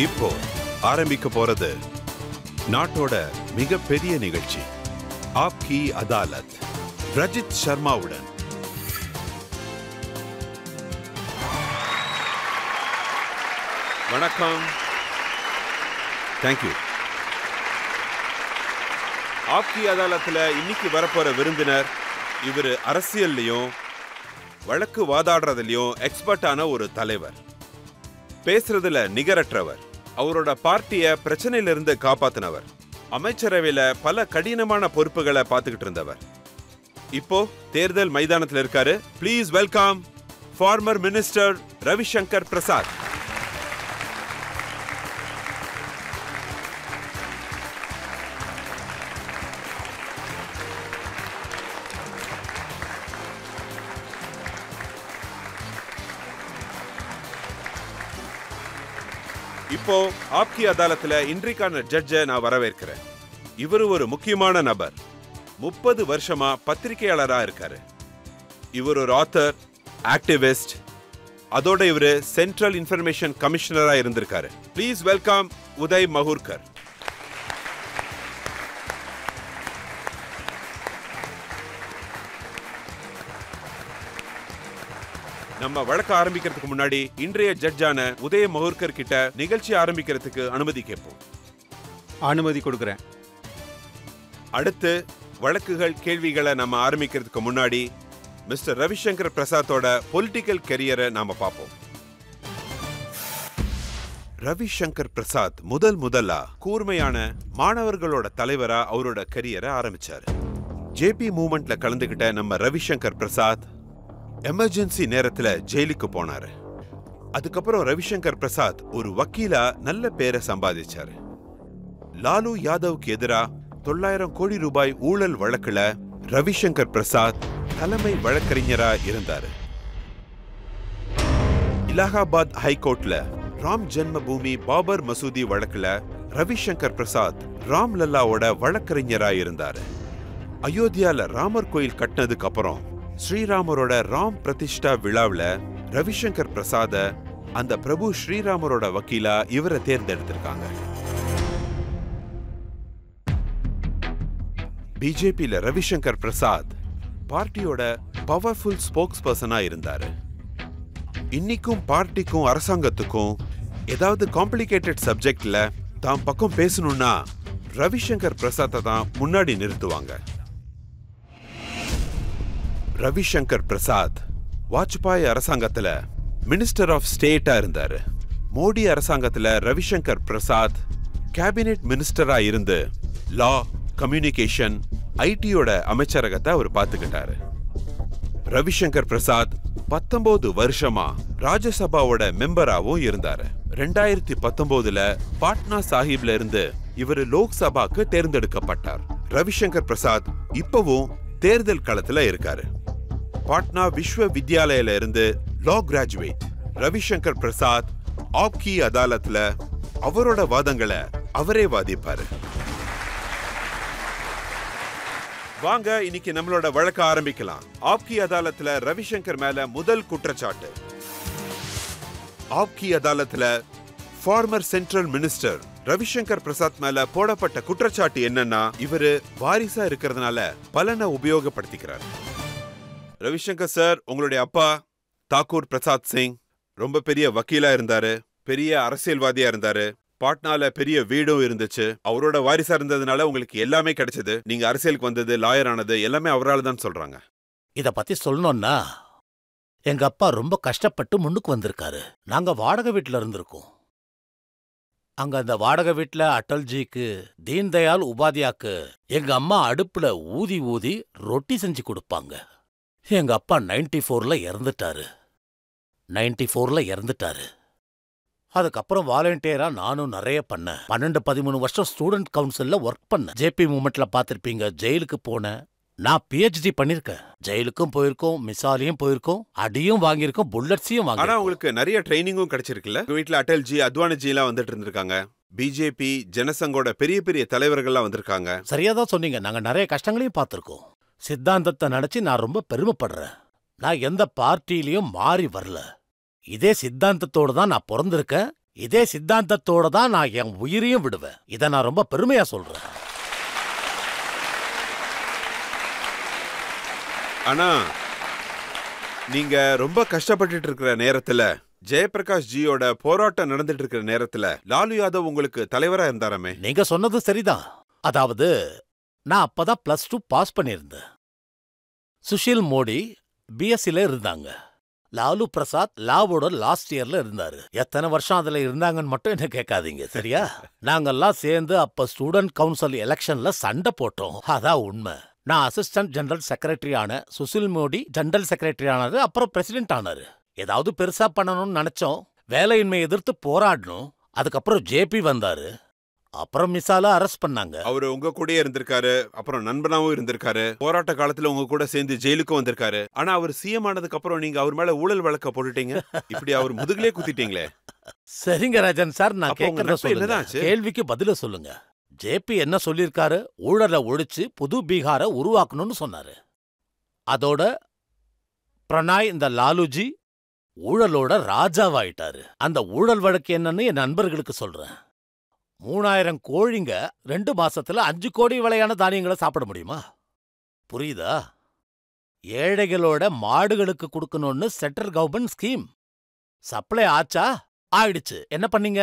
இப்போ ஆரம்பிக்க போறது நாட்டோட மிகப்பெரிய நிகழ்ச்சி ஆப்கி அதாலத் ரஜித் சர்மாவுடன். வணக்கம். தேங்க்யூ. ஆப்கி அதாலத்துல இன்னைக்கு வரப்போற விருந்தினர் இவர் அரசியல்லையும் வழக்கு வாதாடுறதுலயும் எக்ஸ்பர்ட்டான ஒரு தலைவர். பேசுறதுல நிகரற்றவர். அவரோட பார்ட்டிய பிரச்சனையிலிருந்து காப்பாத்தினவர். அமைச்சரவையில பல கடினமான பொறுப்புகளை பார்த்துக்கிட்டு இருந்தவர். இப்போ தேர்தல் மைதானத்தில் இருக்காரு. Please welcome former minister Ravishankar Prasad. இப்போ ஆப்கி அதாலத்துல இன்றைக்கான ஜட்ஜை நான் வரவேற்கிறேன். இவர் ஒரு முக்கியமான நபர். 30 வருஷமா பத்திரிகையாளரா இருக்காரு. இவர் ஒரு ஆத்தர், ஆக்டிவிஸ்ட். அதோட இவர் சென்ட்ரல் இன்ஃபர்மேஷன் கமிஷனரா இருந்திருக்காரு. Please welcome Uday Mahurkar. நம்ம வழக்க ஆரம்பிக்கிறதுக்கு முன்னாடி இன்றைய ஜட்ஜான உதய மஹூர்கர் கிட்ட நிகழ்ச்சி ஆரம்பிக்கிறதுக்கு அனுமதி கேட்போம். அனுமதி கொடுக்கிறேன். அடுத்து வழக்குகள் கேள்விகளை நம்ம ஆரம்பிக்கிறதுக்கு முன்னாடி மிஸ்டர் ரவிசங்கர் பிரசாத்தோட பொலிட்டிக்கல் கெரியரை நாம பார்ப்போம். ரவிசங்கர் பிரசாத் முதலா கூர்மையான மாணவர்களோட தலைவரா அவரோட கெரியரை ஆரம்பிச்சாரு. ஜேபி மூவ்மெண்ட்ல கலந்துகிட்ட நம்ம ரவிசங்கர் பிரசாத் எமர்ஜென்சி நேரத்துல ஜெயிலுக்கு போனாரு. அதுக்கப்புறம் ரவிசங்கர் பிரசாத் ஒரு வக்கீலா நல்ல பேரை சம்பாதிச்சாரு. லாலு யாதவுக்கு எதிரா 900 கோடி ரூபாய் ஊழல் வழக்குல ரவிசங்கர் பிரசாத் தலைமை வழக்கறிஞரா இருந்தாரு. இலாகாபாத் ஹைகோர்ட்ல ராம் ஜென்ம பூமி பாபர் மசூதி வழக்குல ரவிசங்கர் பிரசாத் ராம் லல்லாவோட வழக்கறிஞரா இருந்தாரு. அயோத்தியால ராமர் கோயில் கட்டினதுக்கு அப்புறம் ஸ்ரீராமரோட ராம் பிரதிஷ்டா விழாவில் ரவிசங்கர் பிரசாத அந்த பிரபு ஸ்ரீராமரோட வக்கீலா இவரை தேர்ந்தெடுத்திருக்காங்க. பிஜேபியில ரவிசங்கர் பிரசாத் பார்ட்டியோட பவர்ஃபுல் ஸ்போக்ஸ் பர்சனா இருந்தாரு. இன்னைக்கும் பார்ட்டிக்கும் அரசாங்கத்துக்கும் ஏதாவது காம்ப்ளிகேட்டட் சப்ஜெக்ட்ல தாம் பக்கம் பேசணும்னா ரவிசங்கர் பிரசாத்தை தான் முன்னாடி நிறுத்துவாங்க. ரவிசங்கர் பிரசாத் வாஜ்பாய் அரசாங்கத்துல மினிஸ்டர் ஆஃப் ஸ்டேட்டா இருந்தாரு. மோடி அரசாங்கத்துல ரவிசங்கர் பிரசாத் கேபினெட் மினிஸ்டரா இருந்து லா, கம்யூனிகேஷன், ஐடியோட அமைச்சரகத்தை அவர் பார்த்துக்கிட்டாரு. ரவிசங்கர் பிரசாத் 19 வருஷமா ராஜ்யசபாவோட மெம்பராவும் இருந்தாரு. 2019 பாட்னா சாஹிப்ல இருந்து இவர் லோக்சபாக்கு தேர்ந்தெடுக்கப்பட்டார். ரவிசங்கர் பிரசாத் இப்பவும் தேர்தல் களத்துல இருக்காரு. பாட்னா விஸ்வ வித்யாலயில இருந்து லா கிராஜுவேட் ரவிசங்கர் பிரசாத் ஆப்கி அதாலத்ல அவரோட வாதங்களை அவரே வாதிப்பாரு. வாங்க இன்னைக்கு நம்மளோட வழக்க ஆரம்பிக்கலாம். ஆப்கி அதாலத்ல ரவிசங்கர் மேல முதல் குற்றச்சாட்டு. ஆப்கி அதாலத்ல former central minister Ravishankar Prasad மேல போடப்பட்ட குற்றச்சாட்டு என்னன்னா இவரு வாரிசா இருக்கிறதுனால பலனை உபயோகப்படுத்திக்கிறார். ரவிசங்கர் சார், உங்களுடைய அப்பா தாக்கூர் பிரசாத் சிங் ரொம்ப பெரிய வக்கீலா இருந்தாரு, பெரிய அரசியல்வாதியா இருந்தாரு. பாட்னால பெரிய வீடும் இருந்துச்சு. அவரோட வாரிசா இருந்ததுனால உங்களுக்கு எல்லாமே கிடைச்சது. நீங்க அரசியலுக்கு வந்தது, லாயர் ஆனது எல்லாமே அவரால் தான் சொல்றாங்க. இத பத்தி சொல்லணும்னா எங்க அப்பா ரொம்ப கஷ்டப்பட்டு முன்னுக்கு வந்திருக்காரு. நாங்க வாடகை வீட்டுல இருந்திருக்கோம். அங்க அந்த வாடகை வீட்டுல அட்டல்ஜிக்கு, தீன்தயாள் உபாத்யாக்கு எங்க அம்மா அடுப்புல ஊதி ஊதி ரொட்டி செஞ்சு கொடுப்பாங்க. எங்க அப்பா 94ல இறந்துட்டாரு. அதுக்கப்புறம் வாலண்டியரா நானும் நிறைய பண்ணேன். 12-13 வருஷம் ஸ்டூடெண்ட் கவுன்சில்ல ஒர்க் பண்ணேன். ஜேபி மூவ்மெண்ட்ல பாத்திருப்பீங்க. ஜெயிலுக்கு போனேன். நான் PhD பண்ணிருக்கேன். ஜெயிலுக்கும் போயிருக்கோம், மிசாலையும் போயிருக்கோம், அடியும் வாங்கியிருக்கோம், புல்லட்ஸையும் வாங்கி. ஆனா உங்களுக்கு நிறைய ட்ரைனிங்கும் கிடைச்சிருக்குல்ல. வீட்டுல அட்டல்ஜி, அத்வானிஜி எல்லாம் வந்துட்டு இருந்திருக்காங்க. பிஜேபி, ஜனசங்கோட பெரிய பெரிய தலைவர்கள்லாம் வந்திருக்காங்க. சரியாதான் சொன்னீங்க. நாங்க நிறைய கஷ்டங்களையும் பார்த்திருக்கோம். சித்தாந்தத்தை நினைச்சு நான் ரொம்ப பெருமைப்படுறேன். நான் எந்த பார்ட்டியிலையும் மாறி வரல. இதே சித்தாந்தத்தோடு தான் நான் பிறந்திருக்கேன், இதே சித்தாந்தத்தோட தான் நான் என் உயிரையும் விடுவேன். இதை நான் ரொம்ப பெருமையா சொல்றேன். ஆனா நீங்க ரொம்ப கஷ்டப்பட்டுட்டு இருக்கிற நேரத்துல, ஜெயபிரகாஷ் ஜியோட போராட்டம் நடந்துட்டு இருக்கிற நேரத்துல லாலு யாதவ் உங்களுக்கு தலைவரா இருந்தாராமே. நீங்க சொன்னது சரிதான். அதாவது நான் அப்பதான் +2 பாஸ் பண்ணியிருந்தேன். சுஷில் மோடி பிஎஸ்சில இருந்தாங்க. லாலு பிரசாத் லாவோட லாஸ்ட் இயர்ல இருந்தாரு. எத்தனை வருஷம் அதுல இருந்தாங்கன்னு மட்டும் என்ன கேட்காதீங்க, சரியா? நாங்கெல்லாம் சேர்ந்து அப்ப ஸ்டூடெண்ட் கவுன்சில் எலெக்ஷன்ல சண்டை போட்டோம். அதான் உண்மை. நான் அசிஸ்டன்ட் ஜெனரல் செக்ரட்டரி ஆன, சுஷில் மோடி ஜெனரல் செக்ரட்டரி ஆனாரு, அப்புறம் பிரசிடென்ட் ஆனாரு. ஏதாவது பெருசா பண்ணணும்னு நினைச்சோம். வேலையின்மை எதிர்த்து போராடணும். அதுக்கப்புறம் ஜேபி வந்தாரு. அப்புறம் மிசால அரெஸ்ட் பண்ணாங்க. அவரு உங்க கூடயே இருந்திருக்காரு, அப்புறம் நண்பனாவும் இருந்திருக்காரு. போராட்ட காலத்துல உங்க கூட சேர்ந்து ஜெயிலுக்கும் வந்திருக்காரு. ஆனா அவர் சிஎம் ஆனதுக்கு அப்புறம் நீங்க அவர் மேல ஊழல் வழக்க போட்டுட்டீங்க. இப்படி அவர் முதுகிலே குத்திட்டீங்களே. சரிங்க ராஜன் சார், நான் கேட்கறத சொல்லுங்க. கேள்விக்கு பதில சொல்லுங்க. ஜேபி என்ன சொல்லிருக்காரு? ஊழலை ஒழிச்சு புது பீகாரை உருவாக்கணும்னு சொன்னாரு. அதோட பிரணாய் இந்த லாலுஜி ஊழலோட ராஜாவாயிட்டாரு. அந்த ஊழல் வழக்கு என்னன்னு என் நண்பர்களுக்கு சொல்றேன். 3000 கோழிங்க 2 மாசத்துல 5 கோடி விலையான தானியங்களை சாப்பிட முடியுமா? புரியுதா? ஏழைகளோட மாடுகளுக்கு கொடுக்கணும்னு சென்ட்ரல் கவர்மெண்ட் ஸ்கீம். சப்ளை ஆச்சா? ஆயிடுச்சு. என்ன பண்ணீங்க?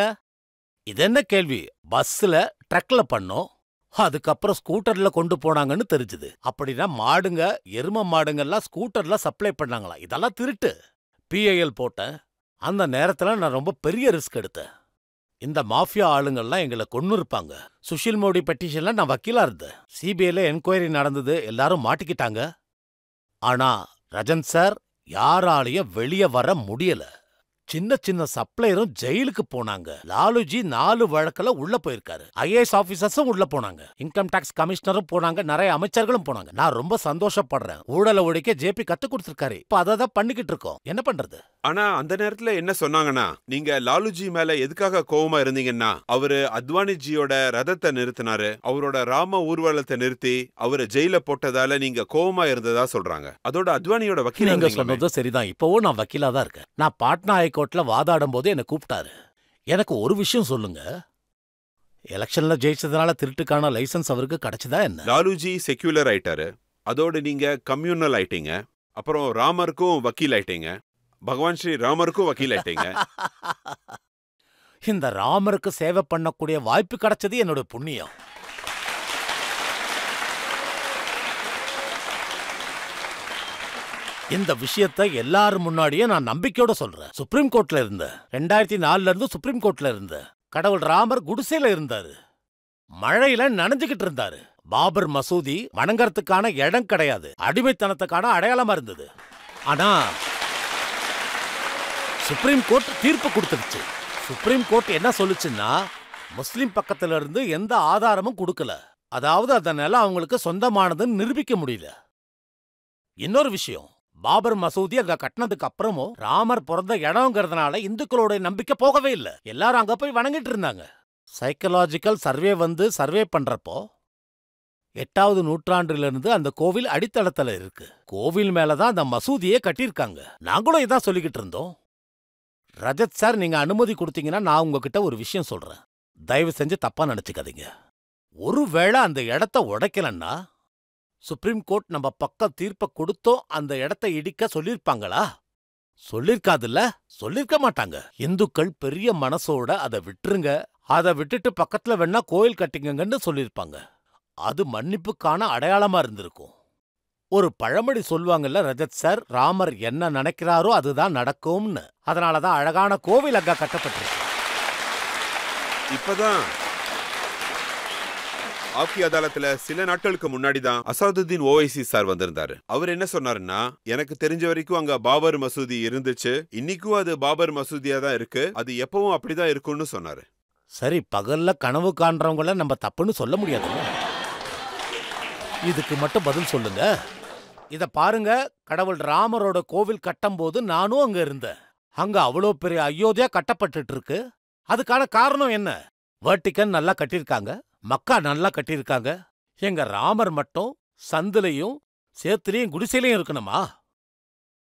இது என்ன கேள்வி? பஸ்ல ட்ரக்ல பண்ணோம். அதுக்கப்புறம் ஸ்கூட்டர்ல கொண்டு போனாங்கன்னு தெரிஞ்சுது. அப்படின்னா மாடுங்க, எரும மாடுங்கெல்லாம் ஸ்கூட்டர்ல சப்ளை பண்ணாங்களா? இதெல்லாம் திருட்டு. பிஐஎல் போட்டேன். அந்த நேரத்துல நான் ரொம்ப பெரிய ரிஸ்க் எடுத்தேன். இந்த மாஃபியா ஆளுங்கள்லாம் எங்களை கொன்னு இருப்பாங்க. சுஷில் மோடி பெட்டிஷன்ல நான் வக்கீலா இருந்தேன். சிபிஐல என்கொயரி நடந்தது. எல்லாரும் மாட்டிக்கிட்டாங்க. ஆனா ரஜன் சார், யாராலையும் வெளியே வர முடியல. சின்ன சின்ன சப்ளையரும் ஜெயிலுக்கு போனாங்க. லாலுஜி 4 வழக்குல உள்ள போயிருக்காரு. ஐஏஎஸ் ஆபீசர்ஸும் உள்ள போனாங்க. இன்கம் டாக்ஸ் கமிஷனரும் போனாங்க. நிறைய அமைச்சர்களும் போனாங்க. நான் ரொம்ப சந்தோஷப்படுறேன். ஊழலை ஒழிக்க ஜேபி கத்து கொடுத்திருக்காரு. இப்ப அதை பண்ணிக்கிட்டு இருக்கோம். என்ன பண்றது? ஆனா அந்த நேரத்துல என்ன சொன்னாங்கன்னா, நீங்க லாலுஜி மேல எதுக்காக கோவமா இருந்தீங்கன்னா, அவரு அத்வானிஜியோட ரதத்தை நிறுத்தினாரு, அவரோட ராம ஊர்வலத்தை நிறுத்தி அவரை ஜெயில போட்டதால நீங்க கோவமா இருந்ததா சொல்றாங்க. அதோட அத்வானியோட வக்கீல். நீங்க சொன்னது சரிதான். இப்பவும் நான் வக்கீலா தான் இருக்கேன். நான் பாட்னா ஹைகோர்ட்ல வாதாடும் போது என்ன கூப்பிட்டாரு. எனக்கு ஒரு விஷயம் சொல்லுங்க, எலெக்ஷன்ல ஜெயிச்சதுனால திருட்டுக்கான லைசன்ஸ் அவருக்கு கிடைச்சதா என்ன? லாலுஜி செக்யூலர் ஆயிட்டாரு. அதோட நீங்க கம்யூனல் ஆயிட்டீங்க. அப்புறம் ராமருக்கும் வக்கீல் ஆயிட்டீங்க. பகவான் ஸ்ரீ ராமருக்கும் வக்கீல் ஆயிட்டீங்க. இந்த ராமருக்கு சேவை பண்ணக்கூடிய வாய்ப்பு கிடைச்சது என்னோட புண்ணியம். இந்த விஷயத்தை எல்லாரும் முன்னாடியே நான் நம்பிக்கையோட சொல்றேன். சுப்ரீம் கோர்ட்ல இருந்தேன். 2004 இருந்து சுப்ரீம் கோர்ட்ல இருந்தேன். கடவுள் ராமர் குடிசையில இருந்தாரு. மழையில நனைஞ்சுகிட்டு இருந்தாரு. பாபர் மசூதி வணங்கறதுக்கான இடம் கிடையாது, அடிமைத்தனத்துக்கான அடையாளமா இருந்தது. ஆனா சுப்ரீம் கோர்ட் தீர்ப்பு கொடுத்துருச்சு. சுப்ரீம் கோர்ட் என்ன சொல்லுச்சுன்னா, முஸ்லிம் பக்கத்துல இருந்து எந்த ஆதாரமும் கொடுக்கல. அதாவது அதனால அவங்களுக்கு சொந்தமானதுன்னு நிரூபிக்க முடியல. இன்னொரு விஷயம், பாபர் மசூதி அங்க கட்டினதுக்கு அப்புறமும் ராமர் பிறந்த இடம்ங்கிறதுனால இந்துக்களோட நம்பிக்கை போகவே இல்லை. எல்லாரும் அங்க போய் வணங்கிட்டு இருந்தாங்க. சைக்கலாஜிக்கல் சர்வே சர்வே பண்றப்போ 8வது நூற்றாண்டிலிருந்து அந்த கோவில் அடித்தளத்துல இருக்கு. கோவில் மேலதான் அந்த மசூதியே கட்டியிருக்காங்க. நாங்களும் இதான் சொல்லிக்கிட்டு இருந்தோம். ரஜத் சார், நீங்க அனுமதி கொடுத்தீங்கன்னா நான் உங்ககிட்ட ஒரு விஷயம் சொல்றேன். தயவு செஞ்சு தப்பா நினைச்சுக்காதீங்க. ஒருவேளை அந்த இடத்த உடைக்கலன்னா சுப்ரீம் கோர்ட் நம்ம பக்கம் தீர்ப்பை கொடுத்தோம் அந்த இடத்த இடிக்க சொல்லிருப்பாங்களா? சொல்லிருக்காதுல்ல, சொல்லிருக்க மாட்டாங்க. இந்துக்கள் பெரிய மனசோட அதை விட்டுருங்க, அதை விட்டுட்டு பக்கத்துல வேணா கோயில் கட்டிங்கன்னு சொல்லிருப்பாங்க. அது மன்னிப்புக்கான அடையாளமா இருந்திருக்கும். ஒரு பழமொழி சொல்லுவாங்கல்ல ரஜத் சார், ராமர் என்ன நினைக்கிறாரோ அதுதான் நடக்கும்னு. அதனாலதான் அழகான கோவில் அங்க கட்டப்பட்டிருக்கு. இப்பதான் ஆப்கி அதாலத்துல சில நாட்களுக்கு முன்னாடி தான் அசாதுதீன் ஓவைசி சார் வந்திருந்தாரு. அவர் என்ன சொன்னாருன்னா, எனக்கு தெரிஞ்ச வரைக்கும் அங்க பாபர் மசூதி இருந்துச்சு, இன்னைக்கும் அது பாபர் மசூதியா தான் இருக்கு, அது எப்பவும் அப்படிதான் இருக்கும்னு சொன்னாரு. சரி, பகல்ல கனவு காண்றவங்கள நம்ம தப்புன்னு சொல்ல முடியாது. இதுக்கு மட்டும் பதில் சொல்லுங்க. இத பாருங்க, கடவுள் ராமரோட கோவில் கட்டும் போது நானும் அங்க இருந்தேன். அங்க அவ்வளோ பெரிய அயோத்தியா கட்டப்பட்டு இருக்கு. அதுக்கான காரணம் என்ன? வேர்டிகன் நல்லா கட்டிருக்காங்க, மக்கா நல்லா கட்டியிருக்காங்க. எங்க ராமர் மட்டும் சந்துலையும் சேத்துலையும் குடிசையிலையும் இருக்கணுமா?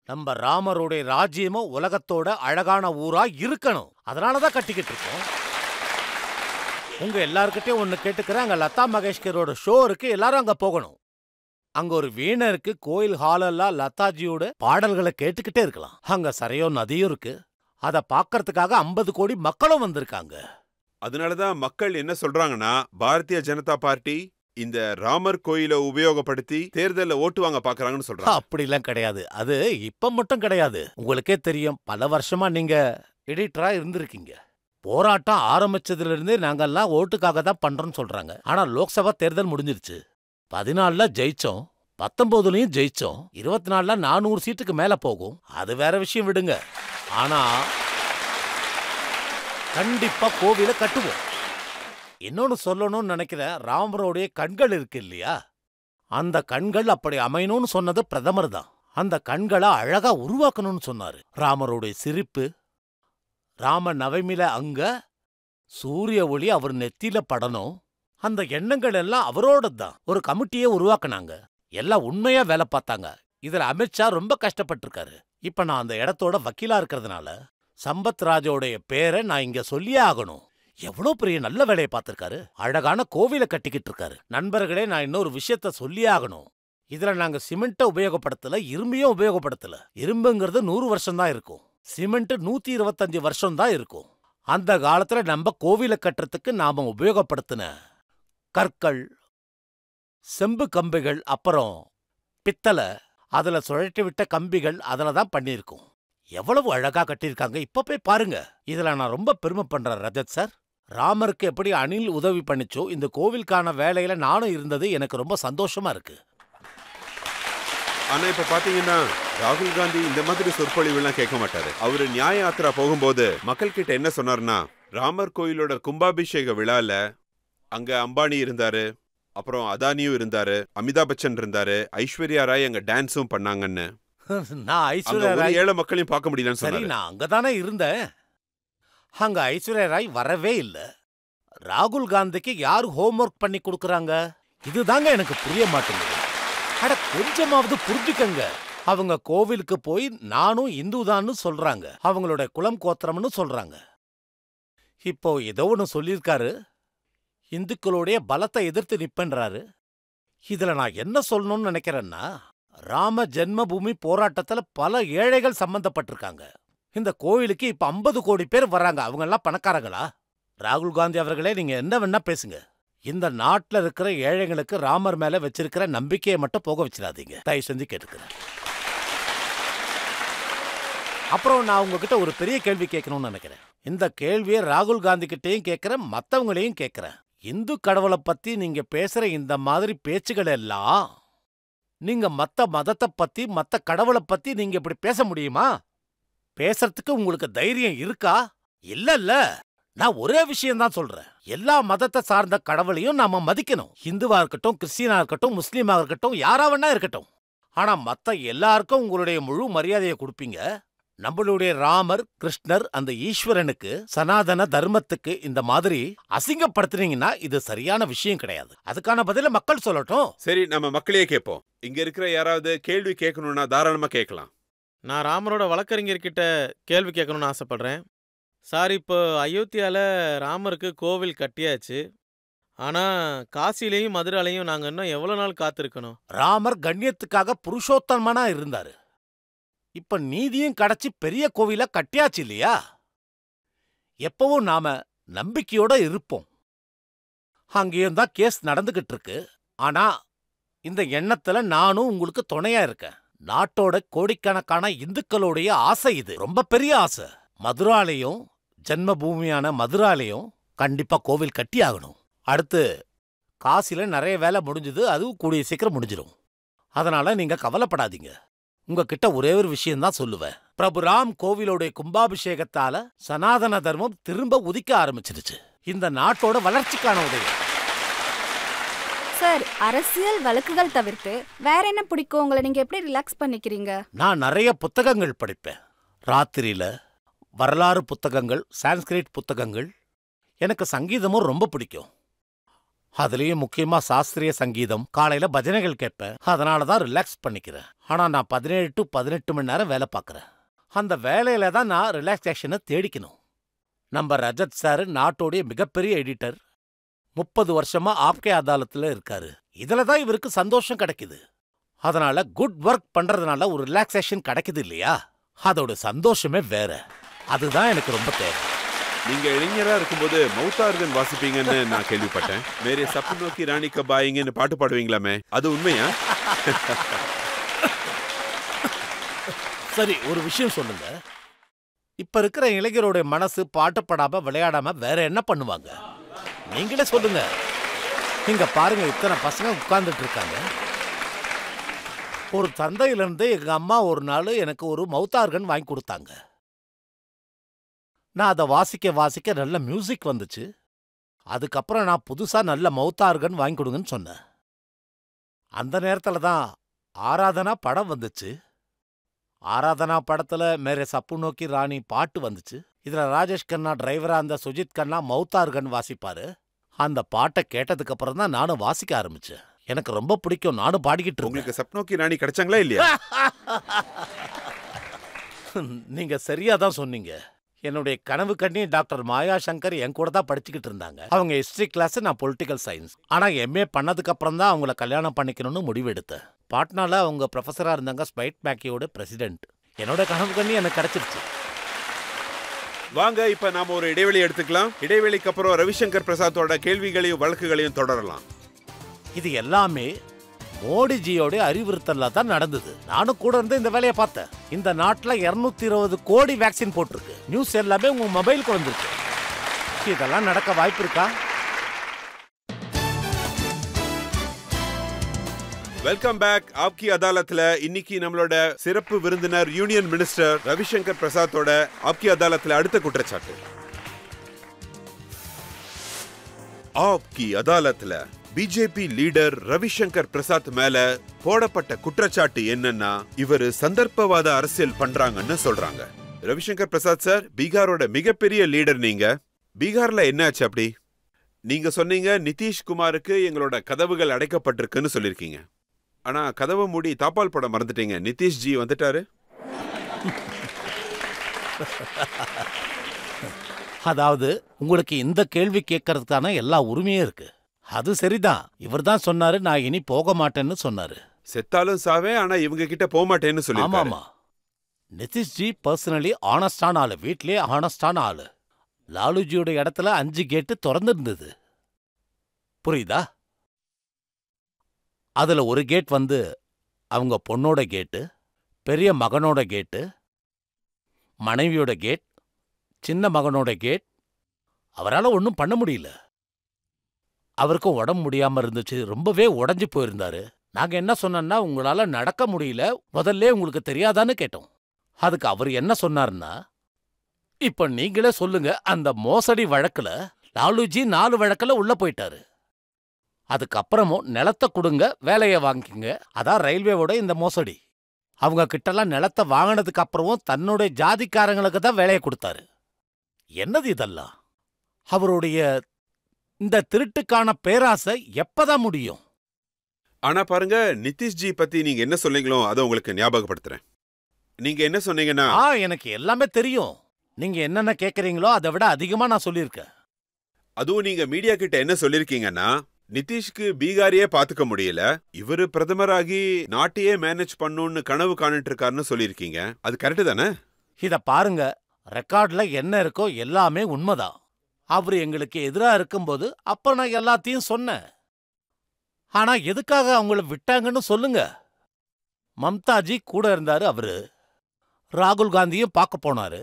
நம்ம ராமருடைய ராஜ்யமும் உலகத்தோட அழகான ஊரா இருக்கணும். அதனாலதான் கட்டிக்கிட்டு இருக்கோம். உங்க எல்லார்கிட்டயும் ஒண்ணு கேட்டுக்கிறேன். அங்க லதா மங்கேஷ்கரோட ஷோ இருக்கு, எல்லாரும் அங்க போகணும். அங்க ஒரு வீணை இருக்கு, கோயில் ஹாலெல்லாம் லதாஜியோட பாடல்களை கேட்டுக்கிட்டே இருக்கலாம். அங்க சரையோ நதியும் இருக்கு. அத பாக்கறதுக்காக 50 கோடி மக்களும் வந்திருக்காங்க. அதனாலதான் மக்கள் என்ன சொல்றாங்கன்னா, பாரதிய ஜனதா பார்ட்டி இந்த ராமர் கோயில உபயோகப்படுத்தி தேர்தல்ல ஓட்டு வாங்க பாக்குறாங்கன்னு சொல்றாங்க. அப்படிலாம் கிடையாது. அது இப்ப மட்டும் கிடையாது. உங்களுக்கே தெரியும், பல வருஷமா நீங்க எடிட்டரா இருந்திருக்கீங்க. போராட்டம் ஆரம்பிச்சதுல இருந்தே நாங்கெல்லாம் ஓட்டுக்காக தான் பண்றோம்னு சொல்றாங்க. ஆனா லோக்சபா தேர்தல் முடிஞ்சிருச்சு. 14ல ஜெயிச்சோம், 19லயும் ஜெயிச்சோம், 24ல 400 சீட்டுக்கு மேல போகும். அது வேற விஷயம், விடுங்க. ஆனா கண்டிப்பா கோவில கட்டுவோம். இன்னொன்னு சொல்லணும்னு நினைக்கிறேன். ராமருடைய கண்கள் இருக்கு இல்லையா, அந்த கண்கள் அப்படி அமையணும்னு சொன்னது பிரதமர் தான். அந்த கண்களை அழகா உருவாக்கணும்னு சொன்னாரு. ராமருடைய சிரிப்பு, ராம நவமில அங்க சூரிய ஒளி அவர் நெத்தியில படணும். அந்த எண்ணங்கள் எல்லாம் அவரோட தான். ஒரு கமிட்டியை உருவாக்குனாங்க. எல்லாம் உண்மையா வேலை பார்த்தாங்க. இதுல அமித்ஷா ரொம்ப கஷ்டப்பட்டிருக்காரு. இப்ப நான் அந்த இடத்தோட வக்கீலா இருக்கிறதுனால சம்பத் ராஜோடைய பேரை நான் இங்க சொல்லியே ஆகணும். எவ்வளவு பெரிய நல்ல வேலையை பார்த்திருக்காரு. அழகான கோவில கட்டிக்கிட்டு இருக்காரு. நண்பர்களே, நான் இன்னொரு விஷயத்த சொல்லியே ஆகணும். இதுல நாங்க சிமெண்ட்டை உபயோகப்படுத்தல, இரும்பையும் உபயோகப்படுத்தல. இரும்புங்கிறது 100 வருஷம் தான் இருக்கும், சிமெண்ட் 125 வருஷம் தான் இருக்கும். அந்த காலத்துல நம்ம கோவில கட்டுறதுக்கு நாம உபயோகப்படுத்தின கற்கள், செம்பு கம்பிகள், அப்புறம் பித்தளை, அதுல சுழட்டி விட்ட கம்பிகள், அதுல தான் பண்ணியிருக்கோம். எவ்வளவு அழகா கட்டியிருக்காங்க. இப்ப போய் பாருங்க. இதுல நான் ரொம்ப பெருமை பண்றேன் ரஜத் சார். ராமருக்கு எப்படி அணில் உதவி பண்ணிச்சோ, இந்த கோவிலுக்கான வேலையில நானும் இருந்தது எனக்கு ரொம்ப சந்தோஷமா இருக்கு. ஆனா இப்ப பாத்தீங்கன்னா ராகுல் காந்தி இந்த மாதிரி சொற்பொழிவு எல்லாம் கேட்க மாட்டாரு. அவரு நியாய யாத்திரா போகும்போது மக்கள் கிட்ட என்ன சொன்னார்னா, ராமர் கோயிலோட கும்பாபிஷேக விழால அங்க அம்பானி இருந்தாரு, அப்புறம் அதானியும் இருந்தாரு, அமிதாப் பச்சன் இருந்தாரு, ஐஸ்வர்யா ராய் அங்க டான்ஸும் பண்ணாங்கன்னு. நான் ஐஸ்வர்யா ராய் ஏழை மக்களையும் பார்க்க முடியலன்னு சரி, சொன்னாரு. நான் அங்கதானே இருந்தேன். அங்க ஐஸ்வர்யா ராய் வரவே இல்ல. ராகுல் காந்திக்கு யாரு ஹோம்ஒர்க் பண்ணி கொடுக்கறாங்க? இதுதாங்க எனக்கு புரிய மாட்டேங்குது. அட கொஞ்சமாவது புரிஞ்சுக்கங்க. அவங்க கோவிலுக்கு போய் நானும் இந்துதான்னு சொல்றாங்க, அவங்களோட குலம் கோத்திரம்னு சொல்றாங்க. இப்போ ஏதோ ஒன்னு சொல்லியிருக்காரு, இந்துக்களுடைய பலத்தை எதிர்த்து நிப்பன்றாரு. இதுல நான் என்ன சொல்லணும்னு நினைக்கிறேன்னா, ராம ஜென்மபூமி போராட்டத்துல பல ஏழைகள் சம்பந்தப்பட்டிருக்காங்க. இந்த கோயிலுக்கு இப்ப 50 கோடி பேர் வர்றாங்க. அவங்க எல்லாம் பணக்காரங்களா? ராகுல் காந்தி அவர்களே, நீங்க என்ன வேணா பேசுங்க. இந்த நாட்டுல இருக்கிற ஏழைகளுக்கு ராமர் மேல வச்சிருக்கிற நம்பிக்கையை மட்டும் போக வச்சிடாதீங்க, தயவு செஞ்சு கேட்டுக்கிறேன். அப்புறம் நான் உங்ககிட்ட ஒரு பெரிய கேள்வி கேட்கணும்னு நினைக்கிறேன். இந்த கேள்வியை ராகுல் காந்தி கிட்டையும் கேட்கிறேன், மத்தவங்களையும் கேட்கிறேன். இந்து கடவுளை பத்தி நீங்க பேசுற இந்த மாதிரி பேச்சுகள் எல்லாம், நீங்க மத்த மதத்தை பத்தி, மத்த கடவுளை பத்தி நீங்க இப்படி பேச முடியுமா? பேசுறதுக்கு உங்களுக்கு தைரியம் இருக்கா? இல்ல. நான் ஒரே விஷயம் தான் சொல்றேன். எல்லா மதத்தை சார்ந்த கடவுளையும் நாம மதிக்கணும். இந்துவா இருக்கட்டும், கிறிஸ்டியனா இருக்கட்டும், முஸ்லீமா இருக்கட்டும், யாராவன்னா இருக்கட்டும். ஆனா மத்த எல்லாருக்கும் உங்களுடைய முழு மரியாதையை கொடுப்பீங்க. நம்மளுடைய ராமர், கிருஷ்ணர், அந்த ஈஸ்வரனுக்கு, சனாதன தர்மத்துக்கு இந்த மாதிரி அசிங்கப்படுத்துறீங்கன்னா இது சரியான விஷயம் கிடையாது. அதுக்கான பதில மக்கள் சொல்லட்டும். சரி, நம்ம மக்களையே கேட்போம். இங்க இருக்கிற யாராவது கேள்வி கேட்கணும்னா தாராளமா கேட்கலாம். நான் ராமரோட வழக்கறிஞர்கிட்ட கேள்வி கேட்கணும்னு ஆசைப்படுறேன். சார், இப்போ அயோத்தியாவில் ராமருக்கு கோவில் கட்டியாச்சு. ஆனால் காசிலையும் மதுராலையும் நாங்கள் இன்னும் எவ்வளோ நாள் காத்திருக்கணும்? ராமர் கண்ணியத்துக்காக புருஷோத்தமனா இருந்தாரு. இப்ப நீதியும் கிடைச்சி பெரிய கோவில கட்டியாச்சு இல்லையா? எப்பவும் நாம நம்பிக்கையோட இருப்போம். அங்கேயும் தான் கேஸ் நடந்துகிட்டு இருக்கு. ஆனா இந்த எண்ணத்துல நானும் உங்களுக்கு துணையா இருக்கேன். நாட்டோட கோடிக்கணக்கான இந்துக்களுடைய ஆசை இது, ரொம்ப பெரிய ஆசை. மதுராலையும், ஜென்மபூமியான மதுராலையும் கண்டிப்பா கோவில் கட்டி ஆகணும். அடுத்து காசில நிறைய வேலை முடிஞ்சது, அதுவும் கூடிய சீக்கிரம் முடிஞ்சிடும். அதனால நீங்க கவலைப்படாதீங்க. உங்ககிட்ட ஒரே ஒரு விஷயம்தான் சொல்லுவேன். பிரபு ராம் கோவிலோடைய கும்பாபிஷேகத்தால சனாதன தர்மம் திரும்ப உதிக்க ஆரம்பிச்சிருச்சு. இந்த நாட்டோட வளர்ச்சிக்கான உதவி. சார், அரசியல் வழக்குகள் தவிர்த்து வேற என்ன பிடிக்கும்? உங்களை நீங்க எப்படி ரிலாக்ஸ் பண்ணிக்கிறீங்க? நான் நிறைய புத்தகங்கள் படிப்பேன். ராத்திரியில வரலாறு புத்தகங்கள், சான்ஸ்கிரிட் புத்தகங்கள். எனக்கு சங்கீதமும் ரொம்ப பிடிக்கும். அதுலயும் முக்கியமா சாஸ்திரிய சங்கீதம், காலையில பஜனைகள் கேட்பேன். அதனாலதான் ரிலாக்ஸ் பண்ணிக்கிறேன். ஆனா நான் 17 to 18 மணி நேரம் வேலை பார்க்கறேன். அந்த வேலையில தான் நான் ரிலாக்ஸேஷனை தேடிக்கணும். நம்ம ரஜத் சார் நாட்டோடைய மிகப்பெரிய எடிட்டர். 30 வருஷமா ஆப்கே அதாலத்துல இருக்காரு. இதுல தான் இவருக்கு சந்தோஷம் கிடைக்குது. அதனால குட் ஒர்க் பண்றதுனால ஒரு ரிலாக்ஸேஷன் கிடைக்குது இல்லையா, அதோட சந்தோஷமே வேற. அதுதான் எனக்கு ரொம்ப தேவை. நீங்க இளைஞரா இருக்கும்போது மௌத்தார்கன் வாசிப்பீங்கன்னு நான் கேள்விப்பட்டேன். மேரே சப்பு நோக்கி ராணி கபாயிங்கன்னு பாட்டு பாடுவீங்களாமே, அது உண்மையா? சரி, ஒரு விஷயம் சொல்லுங்க. இப்ப இருக்கிற இளைஞரோட மனசு பாட்டு பாடாம விளையாடாம வேற என்ன பண்ணுவாங்க? நீங்களே சொல்லுங்க. இங்க பாருங்க, இத்தனை பசங்க உட்கார்ந்துட்டு இருக்காங்க. ஒரு தந்தையிலிருந்து எங்க அம்மா ஒரு நாள் எனக்கு ஒரு மௌத்தார்கன் வாங்கி கொடுத்தாங்க. நான் அதை வாசிக்க வாசிக்க நல்ல மியூசிக் வந்துச்சு. அதுக்கப்புறம் நான் புதுசா நல்ல மௌத்தார்கன் வாங்கி கொடுங்கன்னு சொன்னேன். அந்த நேரத்துல தான் ஆராதனா படம் வந்துச்சு. ஆராதனா படத்துல மேரே சப்பு நோக்கி ராணி பாட்டு வந்துச்சு. இதுல ராஜேஷ் கண்ணா டிரைவரா அந்த சுஜித் கண்ணா மௌத்தார்கன் வாசிப்பாரு. அந்த பாட்டை கேட்டதுக்கு அப்புறம் தான் நானும் வாசிக்க ஆரம்பிச்சேன். எனக்கு ரொம்ப பிடிக்கும். நானும் பாடிக்கிட்டு இருக்கேன். உங்களுக்கு சப்னோக்கி ராணி கிடைச்சாங்களா இல்லையா? நீங்க சரியா தான் சொன்னீங்க. என்னுடைய கனவு கண்ணி டாக்டர் மாயா சங்கர் என் கூட தான் படிச்சுக்கிட்டு இருந்தாங்க. அவங்க ஹிஸ்டரி கிளாஸ், நான் பொலிட்டிக்கல் சயின்ஸ். ஆனா எம்ஏ பண்ணதுக்கு அப்புறம் தான் அவங்கள கல்யாணம் பண்ணிக்கணும்னு முடிவெடுத்தேன். பாட்னால அவங்க ப்ரொஃபஸரா இருந்தாங்க, ஸ்பைட் மேக்கியோட பிரசிடென்ட். என்னோட கனவு கண்ணி எனக்கு கிடைச்சிருச்சு. வாங்க, இப்ப நாம ஒரு இடைவெளி எடுத்துக்கலாம். இடைவெளிக்கு அப்புறம் ரவிசங்கர் பிரசாத்தோட கேள்விகளையும் வழக்குகளையும் தொடரலாம். இது எல்லாமே மோடிஜியோட அறிவுறுத்தல்ல தான் நடந்தது. நானும் கூட இருந்து இந்த வேலையை பார்த்தேன். இந்த நாட்டுல 220 கோடி வேக்சின் போட்டிருக்கு. நியூஸ் எல்லாமே உங்க மொபைல் வந்துருக்கு. இதெல்லாம் நடக்க வாய்ப்பு இருக்கா? Welcome back. ஆப்கி அதாலத்ல இன்னைக்கு நம்மளோட சிறப்பு விருந்தினர் யூனியன் மினிஸ்டர் ரவிசங்கர் பிரசாத்தோட ஆப்கி அதாலத்ல அடுத்த குற்றச்சாட்டு. ஆப்கி அதாலத்ல பிஜேபி லீடர் ரவிசங்கர் பிரசாத் மேல போடப்பட்ட குற்றச்சாட்டு என்னன்னா, இவரு சந்தர்ப்பவாத அரசியல் பண்றாங்கன்னு சொல்றாங்க. ரவிசங்கர் பிரசாத் சார், பீகாரோட மிகப்பெரிய லீடர் நீங்க. பீகார்ல என்னாச்சு அப்படி? நீங்க சொன்னீங்க நிதிஷ்குமாருக்கு எங்களோட கதவுகள் அடைக்கப்பட்டிருக்குன்னு சொல்லிருக்கீங்க. ஆனா கதவை மூடி தாப்பால் போட மறந்துட்டீங்க. நிதிஷ்ஜி வந்துட்டாரு. அதாவது உங்களுக்கு இந்த கேள்வி கேட்கறதுக்கான எல்லா உரிமையும் இருக்கு. அது சரிதான். இவர் தான் சொன்னாரு நான் இனி போக மாட்டேன்னு சொன்னாரு. செத்தாலும் சாவே, ஆனா இவங்க கிட்ட போக மாட்டேன்னு சொல்லி. ஆமாமா, நிதிஷ்ஜி பர்சனலி ஆனஸ்டான ஆளு, வீட்லயே ஆனஸ்டான ஆளு. லாலுஜியோட இடத்துல 5 கேட்டு திறந்து இருந்தது. புரியுதா? அதுல ஒரு கேட் வந்து அவங்க பொண்ணோட கேட்டு, பெரிய மகனோட கேட்டு, மனைவியோட கேட், சின்ன மகனோட கேட். அவரால் ஒன்றும் பண்ண முடியல. அவருக்கும் உடம்பு முடியாம இருந்துச்சு, ரொம்பவே உடஞ்சு போயிருந்தாரு. நாங்க என்ன சொன்னோம்னா, உங்களால நடக்க முடியல, முதல்ல உங்களுக்கு தெரியாதான்னு கேட்டோம். அதுக்கு அவர் என்ன சொன்னார்னா, இப்ப நீங்களே சொல்லுங்க, அந்த மோசடி வழக்குல லாலுஜி 4 வழக்குல உள்ள போயிட்டாரு. அதுக்கப்புறமும் நிலத்தை கொடுங்க, வேலையை வாங்கிக்கங்க. அதான் ரயில்வேவோட இந்த மோசடி. அவங்க கிட்டலாம் நிலத்தை வாங்கினதுக்கு அப்புறமும் தன்னுடைய ஜாதிக்காரங்களுக்கு தான் வேலையை கொடுத்தாரு. என்னது இதெல்லாம்? அவருடைய இந்த திருட்டுக்கான பேராசை எப்பதான் முடியும்? ஆனா பாருங்க, நிதிஷ்ஜி பத்தி நீங்க என்ன சொன்னீங்களோ அதை உங்களுக்கு ஞாபகப்படுத்துறேன். நீங்க என்ன சொன்னீங்கன்னா, எனக்கு எல்லாமே தெரியும். நீங்க என்னென்ன கேக்குறீங்களோ அதை விட அதிகமா நான் சொல்லியிருக்கேன். அதுவும் நீங்க மீடியா கிட்ட என்ன சொல்லிருக்கீங்கன்னா, நிதிஷ்க்கு பீகாரியே பாத்துக்க முடியல, இவரு பிரதமராகி நாட்டையே மேனேஜ் பண்ணுன்னு கனவு காணிட்டு இருக்காருன்னு சொல்லிருக்கீங்க. அது கரெக்டு தானே? இத பாருங்க, ரெக்கார்ட்ல என்ன இருக்கோ எல்லாமே உண்மைதான். அவரு எங்களுக்கு எதிரா இருக்கும்போது அப்ப நான் எல்லாத்தையும் சொன்னேன். ஆனா எதுக்காக அவங்கள விட்டாங்கன்னு சொல்லுங்க. மம்தாஜி கூட இருந்தாரு. அவரு ராகுல் காந்தியும் பார்க்க போனாரு.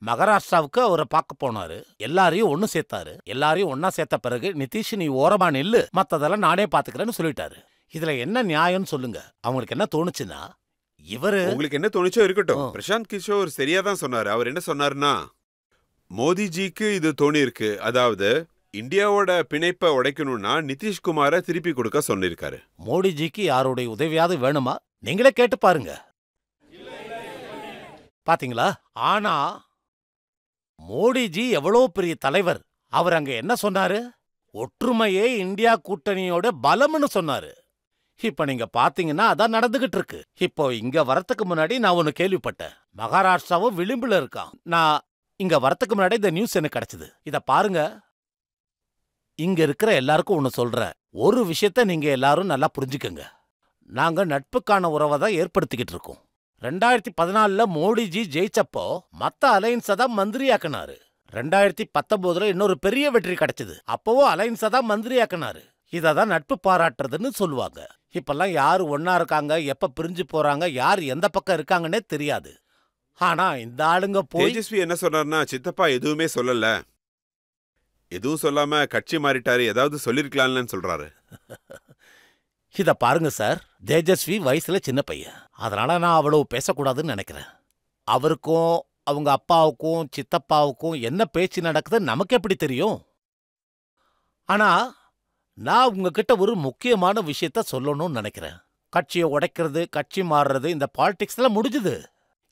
மகாராஷ்டிராவுக்கு அவரை பார்க்க போனாரு. எல்லாரையும் ஒன்னு சேர்த்தாரு. எல்லாரையும் ஒன்னா சேர்த்த பிறகு நிதிஷ் நீ ஓரமா நில்லு, மத்ததெல்லாம் நானே பாத்துக்கிறேன்னு சொல்லிட்டாரு. இதுல என்ன நியாயம்னு சொல்லுங்க. அவங்களுக்கு என்ன தோணுச்சுன்னா, இவரு உங்களுக்கு என்ன தோணுச்சோ இருக்கட்டும். பிரசாந்த் கிஷோர் சரியா தான் சொன்னாரு. அவர் என்ன சொன்னாருன்னா, மோடிஜிக்கு இது தோணி இருக்கு, அதாவது இந்தியாவோட பிணைப்பை உடைக்கணும்னா நிதிஷ்குமாரை திருப்பி கொடுக்க சொன்னிருக்காரு. மோடிஜிக்கு யாருடைய உதவியாவது வேணுமா? நீங்களே கேட்டு பாருங்க. பாத்தீங்களா? ஆனா மோடிஜி எவ்வளவு பெரிய தலைவர். அவர் அங்க என்ன சொன்னாரு? ஒற்றுமையே இந்தியா கூட்டணியோட பலம்னு சொன்னாரு. இப்ப நீங்க பாத்தீங்கன்னா அதான் நடந்துகிட்டு இருக்கு. இப்போ இங்க வரத்துக்கு முன்னாடி நான் ஒன்னு கேள்விப்பட்டேன். மகாராஷ்டிராவும் விளிம்புல இருக்கான். நான் இங்க வரத்துக்கு முன்னாடி இந்த நியூஸ் எனக்கு கிடைச்சது. இத பாருங்க. இங்க இருக்கிற எல்லாருக்கும் ஒன்னு சொல்றேன். ஒரு விஷயத்த நீங்க எல்லாரும் நல்லா புரிஞ்சுக்கங்க. நாங்க நட்புக்கான உறவை தான் ஏற்படுத்திக்கிட்டு இருக்கோம். 2014 மோடிஜி ஜெயிச்சப்போ மத்த அலைன்ஸை தான் மந்திரியாக்குனாரு. 2019 இன்னொரு பெரிய வெற்றி கிடைச்சது. அப்பவும் அலைன்ஸை தான் மந்திரியாக்குனாரு. இததான் நட்பு பாராட்டுறதுன்னு சொல்லுவாங்க. இப்பெல்லாம் யாரு ஒன்னா இருக்காங்க, எப்ப பிரிஞ்சு போறாங்க, யார் எந்த பக்கம் இருக்காங்கன்னே தெரியாது. ஆனா இந்த ஆளுங்க போய் தேஜஸ்வி என்ன சொன்னார்னா, சித்தப்பா எதுவுமே சொல்லல, எதுவும் சொல்லாம கட்சி மாறிட்டாரு, ஏதாவது சொல்லிருக்கலாம்னு சொல்றாரு. இத பாருங்க சார், தேஜஸ்வி வயசுல சின்ன பையன். அதனால நான் அவ்வளவு பேசக்கூடாதுன்னு நினைக்கிறேன். அவருக்கும் அவங்க அப்பாவுக்கும் சித்தப்பாவுக்கும் என்ன பேச்சு நடக்குது நமக்கு எப்படி தெரியும்? ஆனா நான் உங்ககிட்ட ஒரு முக்கியமான விஷயத்த சொல்லணும்னு நினைக்கிறேன். கட்சியை உடைக்கிறது, கட்சி மாறுறது, இந்த பாலிடிக்ஸ்ல முடிஞ்சுது.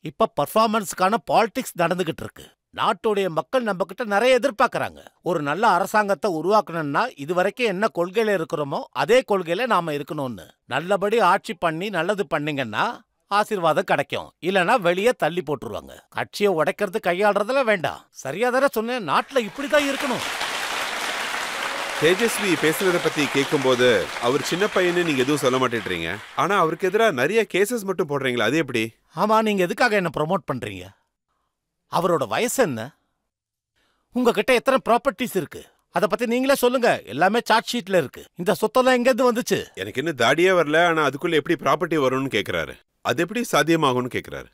இப்ப பர்ஃபார்மன்ஸ்க்கான பாலிடிக்ஸ் நடந்துகிட்டு இருக்கு. நாட்டுடைய மக்கள் நம்ம கிட்ட நிறைய எதிர்பார்க்கறாங்க. ஒரு நல்ல அரசாங்கத்தை உருவாக்கணும்னா இதுவரைக்கும் என்ன கொள்கையில இருக்கிறோமோ அதே கொள்கையில நாம இருக்கணும்னு. நல்லபடி ஆட்சி பண்ணி நல்லது பண்ணீங்கன்னா ஆசீர்வாதம் கிடைக்கும். இல்லனா வெளியே தள்ளி போட்டுருவாங்க. கட்சியை உடைக்கிறது கையாளுறதுல வேண்டாம். சரியா தானே சொன்னேன்? நாட்டுல இப்படிதான் இருக்கணும். தேஜஸ்வி பேசுறத பத்தி கேட்கும்போது அவர் சின்ன பையன்னு நீங்க எதுவும் சொல்ல மாட்டேன்றீங்க. ஆனா அவருக்கு எதிராக நிறைய கேசஸ் மட்டும் போடுறீங்களா, அது எப்படி? ஆமா, நீங்க எதுக்காக என்ன ப்ரொமோட் பண்றீங்க? அவரோட வயசு என்ன? உங்ககிட்ட எத்தனை ப்ராப்பர்ட்டிஸ் இருக்கு? அத பத்தி நீங்களே சொல்லுங்க. எல்லாமே சார்ட் ஷீட்ல இருக்கு. இந்த சொத்தெல்லாம் எங்க இருந்து வந்துச்சு? எனக்கு இன்னும் தாடியே வரல, ஆனா அதுக்குள்ள எப்படி ப்ராப்பர்ட்டி வரும்னு கேக்குறாரு. அது எப்படி சாத்தியமாகும்னு கேக்குறாரு.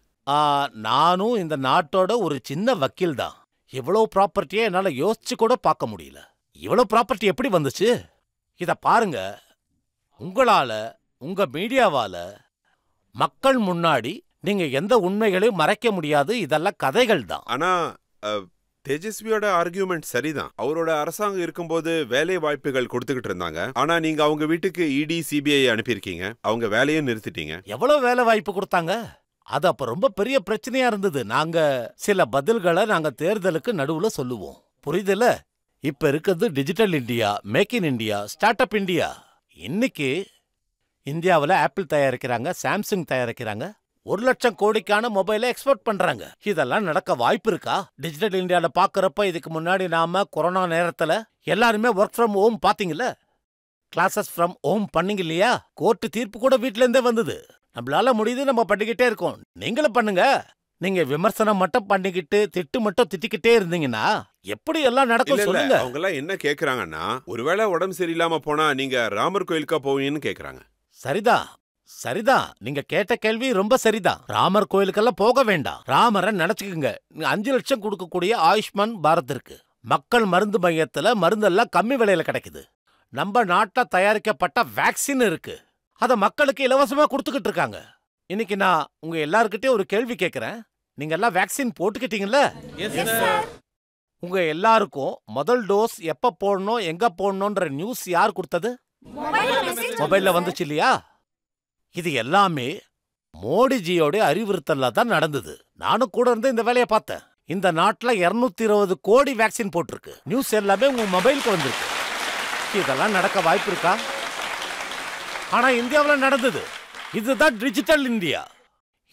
நானும் இந்த நாட்டோட ஒரு சின்ன வக்கீல் தான். இவ்வளவு ப்ராப்பர்ட்டியை என்னால யோசிச்சு கூட பார்க்க முடியல. இவ்வளவு ப்ராப்பர்ட்டி எப்படி வந்துச்சு? இத பாருங்க. உங்களால, உங்க மீடியாவால மக்கள் முன்னாடி நீங்க எந்த உண்மைகளையும் மறைக்க முடியாது. இதெல்லாம் கதைகள் தான். ஆனா தேஜஸ்வியோட ஆர்கியூமெண்ட் சரிதான். அவரோட அரசாங்கம் இருக்கும்போது வேலை வாய்ப்புகள் கொடுத்துக்கிட்டு இருந்தாங்க. ஆனா நீங்க அவங்க வீட்டுக்கு இடி சிபிஐ அனுப்பியிருக்கீங்க. அவங்க வேலையும் நிறுத்திட்டீங்க. எவ்வளவு வேலை வாய்ப்பு கொடுத்தாங்க? அது அப்ப ரொம்ப பெரிய பிரச்சனையா இருந்தது. நாங்க சில பதில்களை நாங்க தேர்தலுக்கு நடுவுல சொல்லுவோம். புரியுதுல? இப்ப இருக்கிறது digital India, make in India, start up India. இன்னைக்கு இந்தியாவில் ஆப்பிள் தயாரிக்கிறாங்க, சாம்சங் தயாரிக்கிறாங்க, 1,00,000 கோடிக்கான மொபைலை எக்ஸ்போர்ட் பண்றாங்க. இதெல்லாம் நடக்க வாய்ப்பு இருக்கா? டிஜிட்டல் இந்தியால பாக்குறப்ப இதுக்கு முன்னாடி நாம கொரோனா நேரத்துல எல்லாருமே ஒர்க் ஃப்ரம் ஹோம் பாத்தீங்கல்ல, கிளாஸஸ் ஃப்ரம் ஹோம் பண்ணீங்க இல்லையா? கோர்ட்டு தீர்ப்பு கூட வீட்ல இருந்தே வந்தது. நம்மளால முடியுது, நம்ம பண்ணிக்கிட்டே இருக்கோம். நீங்களும் பண்ணுங்க. நீங்க விமர்சனம் மட்டும் பண்ணிக்கிட்டு திட்டு மட்டும் திட்டிக்கிட்டே இருந்தீங்கன்னா எப்படி எல்லாம் நடக்கும் சொல்லுங்க. அவங்க எல்லாம் என்ன கேக்குறாங்கன்னா, ஒருவேளை உடம்பு சரியில்லாம போனா நீங்க ராமர் கோயிலுக்கா போவீங்கன்னு கேக்குறாங்க. சரிதான், சரிதான். நீங்க கேட்ட கேள்வி ரொம்ப சரிதான். ராமர் கோயிலுக்கெல்லாம் போக வேண்டாம். ராமரை நினைச்சுக்குங்க. 5 லட்சம் கொடுக்கக்கூடிய ஆயுஷ்மான் பாரத் இருக்கு. மக்கள் மருந்து மையத்துல மருந்தெல்லாம் கம்மி விலையில கிடைக்குது. நம்ம நாட்டில் தயாரிக்கப்பட்ட வேக்சின் இருக்கு. அதை மக்களுக்கு இலவசமா கொடுத்துக்கிட்டு இருக்காங்க. இன்னைக்கு நான் உங்க எல்லார்கிட்டயும் ஒரு கேள்வி கேட்கிறேன். நீங்க எல்லாம் வேக்சின் போட்டுக்கிட்டீங்கல்ல? உங்க எல்லாருக்கும் முதல் டோஸ் எப்ப போடணும், எங்க போடணும்ன்ற நியூஸ் யார் கொடுத்தது? மொபைல்ல வந்துச்சு இல்லையா? இது எல்லாமே மோடிஜியோட அறிவுறுத்தல்ல தான் நடந்தது. நானும் கூட இருந்து இந்த வேலையை பார்த்தேன். இந்த நாட்டுல 220 கோடி வேக்சின் போட்டிருக்கு. நியூஸ் எல்லாமே உங்க மொபைலுக்கு வந்திருக்கு. இதெல்லாம் நடக்க வாய்ப்பு இருக்கா? ஆனா இந்தியாவில் நடந்தது. இதுதான் டிஜிட்டல் இந்தியா.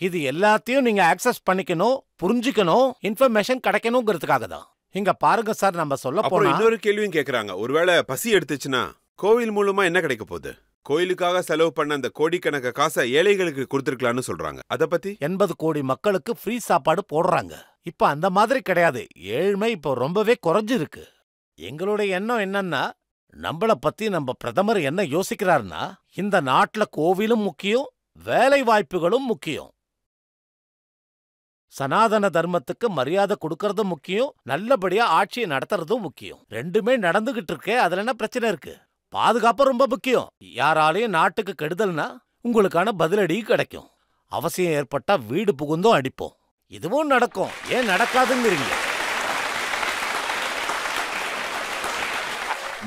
இது எல்லாத்தையும் நீங்க ஆக்சஸ் பண்ணிக்கணும், புரிஞ்சுக்கணும், இன்ஃபர்மேஷன் கிடைக்கணுங்கிறதுக்காக தான். இங்க பாருங்க சார், நம்ம சொல்ல போனா இன்னொரு கேள்வியும் கேக்குறாங்க. ஒருவேளை பசி எடுத்துச்சுன்னா கோவில் மூலமா என்ன கிடைக்க போகுது? கோயிலுக்காக செலவு பண்ண அந்த கோடிக்கணக்க காசை ஏழைகளுக்கு கொடுத்துருக்கலாம்னு சொல்றாங்க. அத பத்தி 80 கோடி மக்களுக்கு ஃப்ரீ சாப்பாடு போடுறாங்க. இப்ப அந்த மாதிரி கிடையாது. ஏழ்மை இப்போ ரொம்பவே குறைஞ்சிருக்கு. எங்களுடைய எண்ணம் என்னன்னா, நம்மள பத்தி நம்ம பிரதமர் என்ன யோசிக்கிறாருன்னா, இந்த நாட்டுல கோவிலும் முக்கியம், வேலை வாய்ப்புகளும் முக்கியம். சனாதன தர்மத்துக்கு மரியாதை கொடுக்கறதும் முக்கியம், நல்லபடியா ஆட்சியை நடத்துறதும் முக்கியம். ரெண்டுமே நடந்துகிட்டு இருக்கே, அதுல என்ன பிரச்சனை இருக்கு? பாதுகாப்பு ரொம்ப முக்கியம். யாராலையும் நாட்டுக்கு கெடுதல்னா உங்களுக்கான பதிலடி கிடைக்கும். அவசியம் ஏற்பட்டா வீடு புகுந்தும் அடிப்போம். இதுவும் நடக்கும். ஏன் நடக்காதுங்கிறீங்க?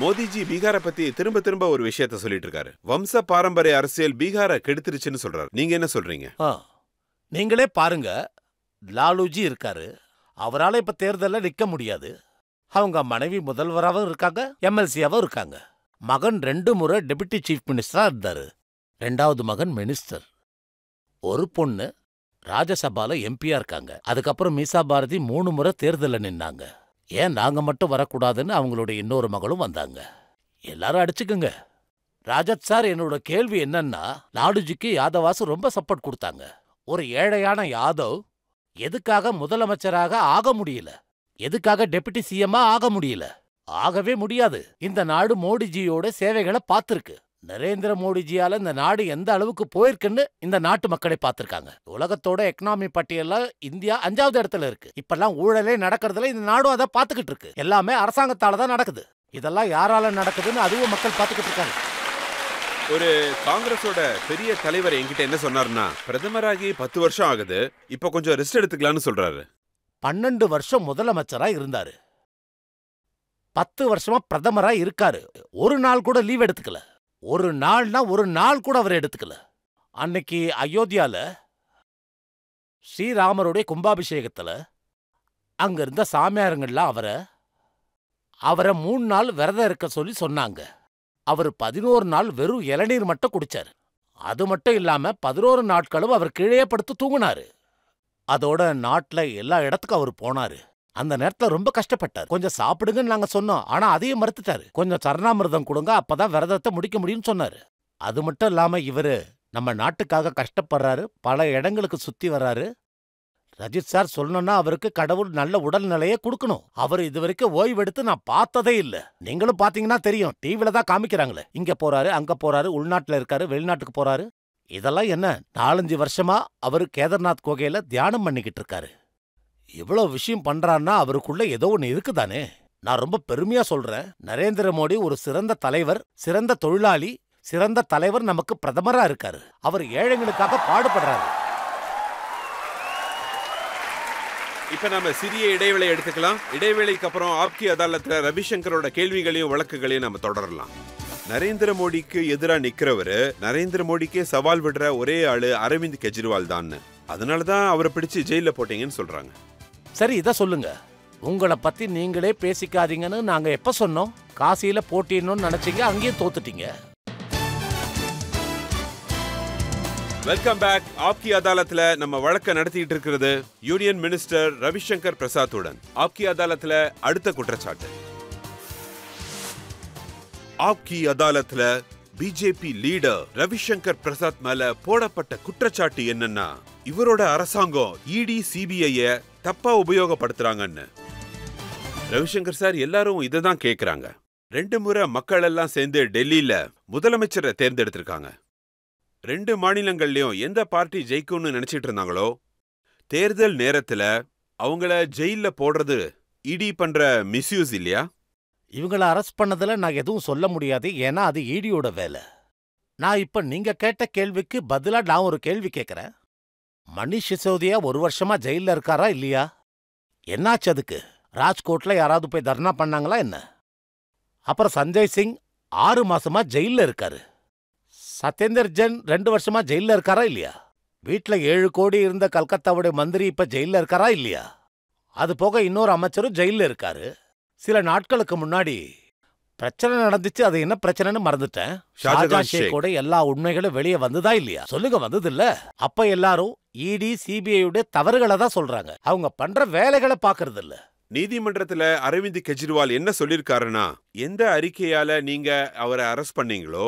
மோடிஜி பீகாரை பத்தி திரும்ப திரும்ப ஒரு விஷயத்த சொல்லிட்டு இருக்காரு. வம்ச பாரம்பரிய அரசியல் பீகாரை கெடுத்துருச்சுன்னு சொல்றாரு. நீங்க என்ன சொல்றீங்க? நீங்களே பாருங்க. லாலுஜி இருக்காரு. அவரால இப்ப தேர்தல்ல நிக்க முடியாது. அவங்க மனைவி முதல்வராகவும் இருக்காங்க, எம்எல்சியாவும் இருக்காங்க. மகன் 2 முறை டெபுட்டி சீஃப் மினிஸ்டரா இருந்தாரு. 2வது மகன் மினிஸ்டர். ஒரு பொண்ணு ராஜ்யசபால எம்பியா இருக்காங்க. அதுக்கப்புறம் மீசா பாரதி 3 முறை தேர்தல்ல நின்னாங்க. ஏன் நாங்க மட்டும் வரக்கூடாதுன்னு அவங்களுடைய இன்னொரு மகளும் வந்தாங்க. எல்லாரும் அடிச்சுக்குங்க. ராஜத் சார், என்னோட கேள்வி என்னன்னா, லாலுஜிக்கு யாதவாசு ரொம்ப சப்போர்ட் கொடுத்தாங்க. ஒரு ஏழையான யாதவ் எதுக்காக முதலமைச்சராக ஆக முடியல? எதுக்காக டெபுட்டி சிஎம்மா ஆக முடியல? ஆகவே முடியாது. இந்த நாடு மோடிஜியோட சேவைகளை பார்த்திருக்கு. நரேந்திர மோடிஜியால இந்த நாடு எந்த அளவுக்கு போயிருக்குன்னு இந்த நாட்டு மக்களை பார்த்திருக்காங்க. உலகத்தோட எக்கனாமி பட்டியல்ல இந்தியா 5வது இடத்துல இருக்கு. இப்பெல்லாம் ஊழலே நடக்கிறதுல இந்த நாடும் அதை பார்த்துக்கிட்டு இருக்கு. எல்லாமே அரசாங்கத்தால தான் நடக்குது. இதெல்லாம் யாரால நடக்குதுன்னு அதுவும் மக்கள் பார்த்துக்கிட்டு இருக்காங்க. ஒரு காங்கிரஸோட பெரிய தலைவர் என்கிட்ட என்ன சொன்னார்னா, பிரதமராகி 10 வருஷம் ஆகுது, இப்ப கொஞ்சம் ரெஸ்ட் எடுத்துக்கலாம்னு சொல்றாரு. 12 வருஷம் முதலமைச்சரா இருந்தாரு. 10 வருஷமா பிரதமரா இருக்காரு. ஒரு நாள் கூட லீவ் எடுத்துக்கல. ஒரு நாள் கூட அவர் எடுத்துக்கல. அன்னைக்கு அயோத்தியால ஸ்ரீராமருடைய கும்பாபிஷேகத்துல அங்க இருந்த சாமியாருங்கள்லாம் அவரை 3 நாள் விரதம் இருக்க சொல்லி சொன்னாங்க. அவர் 11 நாள் வெறும் இளநீர் மட்டும் குடிச்சாரு. அது மட்டும் இல்லாம 11 நாட்களும் அவர் கீழே படுத்து தூங்குனாரு. அதோட நாட்டுல எல்லா இடத்துக்கும் அவர் போனாரு. அந்த நேரத்துல ரொம்ப கஷ்டப்பட்டார். கொஞ்சம் சாப்பிடுங்கன்னு நாங்க சொன்னோம், ஆனா அதையும் மறுத்துட்டாரு. கொஞ்சம் சரணாமிர்தம் கொடுங்க, அப்பதான் விரதத்தை முடிக்க முடியும்னு சொன்னாரு. அது மட்டும் இல்லாம இவரு நம்ம நாட்டுக்காக கஷ்டப்படுறாரு, பல இடங்களுக்கு சுத்தி வர்றாரு. ரஜித் சார் சொல்லணும்னா அவருக்கு கடவுள் நல்ல உடல்நிலையை கொடுக்கணும். அவர் இதுவரைக்கும் ஓய்வெடுத்து நான் பார்த்ததே இல்ல. நீங்களும் பாத்தீங்கன்னா தெரியும், டிவில தான் காமிக்கிறாங்களே. இங்க போறாரு, அங்க போறாரு, உள்நாட்டுல இருக்காரு, வெளிநாட்டுக்கு போறாரு. இதெல்லாம் என்ன, 4-5 வருஷமா அவரு கேதார்நாத் குகையில தியானம் பண்ணிக்கிட்டு இருக்காரு. இவ்வளவு விஷயம் பண்றான்னா அவருக்குள்ள ஏதோ ஒண்ணு இருக்குதானே. நான் ரொம்ப பெருமையா சொல்றேன், நரேந்திர மோடி ஒரு சிறந்த தலைவர், சிறந்த தொழிலாளி, சிறந்த தலைவர். நமக்கு பிரதமரா இருக்காரு. அவர் ஏழைகளுக்காக பாடுபடுறாரு. இப்ப நாம சிறிய இடைவேளை எடுத்துக்கலாம். இடைவேளைக்கு அப்புறம் ஆப்கி அதாலத்ல ரவிசங்கரோட கேள்விகளையும் வழக்குகளையும் நம்ம தொடரலாம். நரேந்திர மோடிக்கு எதிராக நிக்கிறவரு, நரேந்திர மோடிக்கே சவால் விடுற ஒரே ஆளு அரவிந்த் கெஜ்ரிவால் தான். அதனாலதான் அவரை பிடிச்சு ஜெயில போட்டீங்கன்னு சொல்றாங்க. சரி, இத சொல்லுங்க. உங்களை பத்தி நீங்களே பேசிக்காதீங்கன்னு நாங்க எப்ப சொன்னோம்? காசியில போட்டிடணும்னு நினைச்சீங்க, அங்கேயும் தோத்துட்டீங்க. Welcome back. ஆப்கி அதாலத்ல நம்ம வழக்க நடத்திட்டு இருக்கிறது யூனியன் மினிஸ்டர் ரவிசங்கர் பிரசாத்துடன். ஆப்கி அதாலத்ல அடுத்த குற்றச்சாட்டு. ஆப்கி அதாலத்ல பிஜேபி லீடர் ரவிசங்கர் பிரசாத் மேல போடப்பட்ட குற்றச்சாட்டு என்னன்னா, இவரோட அரசாங்கம் இடி சிபிஐ தப்பா உபயோகப்படுத்துறாங்கன்னு. ரவிசங்கர் சார், எல்லாரும் இததான் கேக்குறாங்க. 2 முறை மக்கள் எல்லாம் சேர்ந்து டெல்லியில முதலமைச்சரை தேர்ந்தெடுத்திருக்காங்க. 2 மாநிலங்கள்லயும் எந்த பார்ட்டி ஜெயிக்கும்னு நினைச்சிட்டு இருந்தாங்களோ, தேர்தல் நேரத்துல அவங்கள ஜெயில போடுறது இடி பண்ற மிஸ்யூஸ் இல்லையா? இவங்களை அரெஸ்ட் பண்ணதுல நான் எதுவும் சொல்ல முடியாது, ஏன்னா அது ஈடியோட வேலை. நான் இப்ப நீங்க கேட்ட கேள்விக்கு பதிலா நான் ஒரு கேள்வி கேட்கிறேன். மணிஷ் சிசோதியா 1 வருஷமா ஜெயில இருக்காரா இல்லையா? என்னாச்சு அதுக்கு? ராஜ்கோட்ல யாராவது போய் தர்ணா பண்ணாங்களா என்ன? அப்புறம் சஞ்சய் சிங் 6 மாசமா ஜெயில இருக்காரு. சத்யேந்தர் ஜெயின் 2 வருஷமா ஜெயில இருக்காரா இல்லையா? வீட்டுல 7 கோடி இருந்த கல்கத்தாவுடைய மந்திரி இப்ப ஜெயில இருக்காரா இல்லையா? அது போக இன்னொரு அமைச்சரும் ஜெயில இருக்காரு. சில நாட்களுக்கு முன்னாடி பிரச்சனை நடந்துச்சு, அது என்ன பிரச்சனைன்னு மறந்துட்டேன். ஷாஜகான் ஷேக்கோட எல்லா உண்மைகளும் வெளியே வந்ததா இல்லையா? சொல்லுங்க, வந்தது இல்ல? அப்ப எல்லாரும் இடி சிபிஐ தவறுகளை தான் சொல்றாங்க, அவங்க பண்ற வேலைகளை பாக்குறது இல்ல. நீதிமன்றத்துல அரவிந்த் கெஜ்ரிவால் என்ன சொல்லிருக்காருன்னா, எந்த அறிக்கையால நீங்க அவரை அரெஸ்ட் பண்ணீங்களோ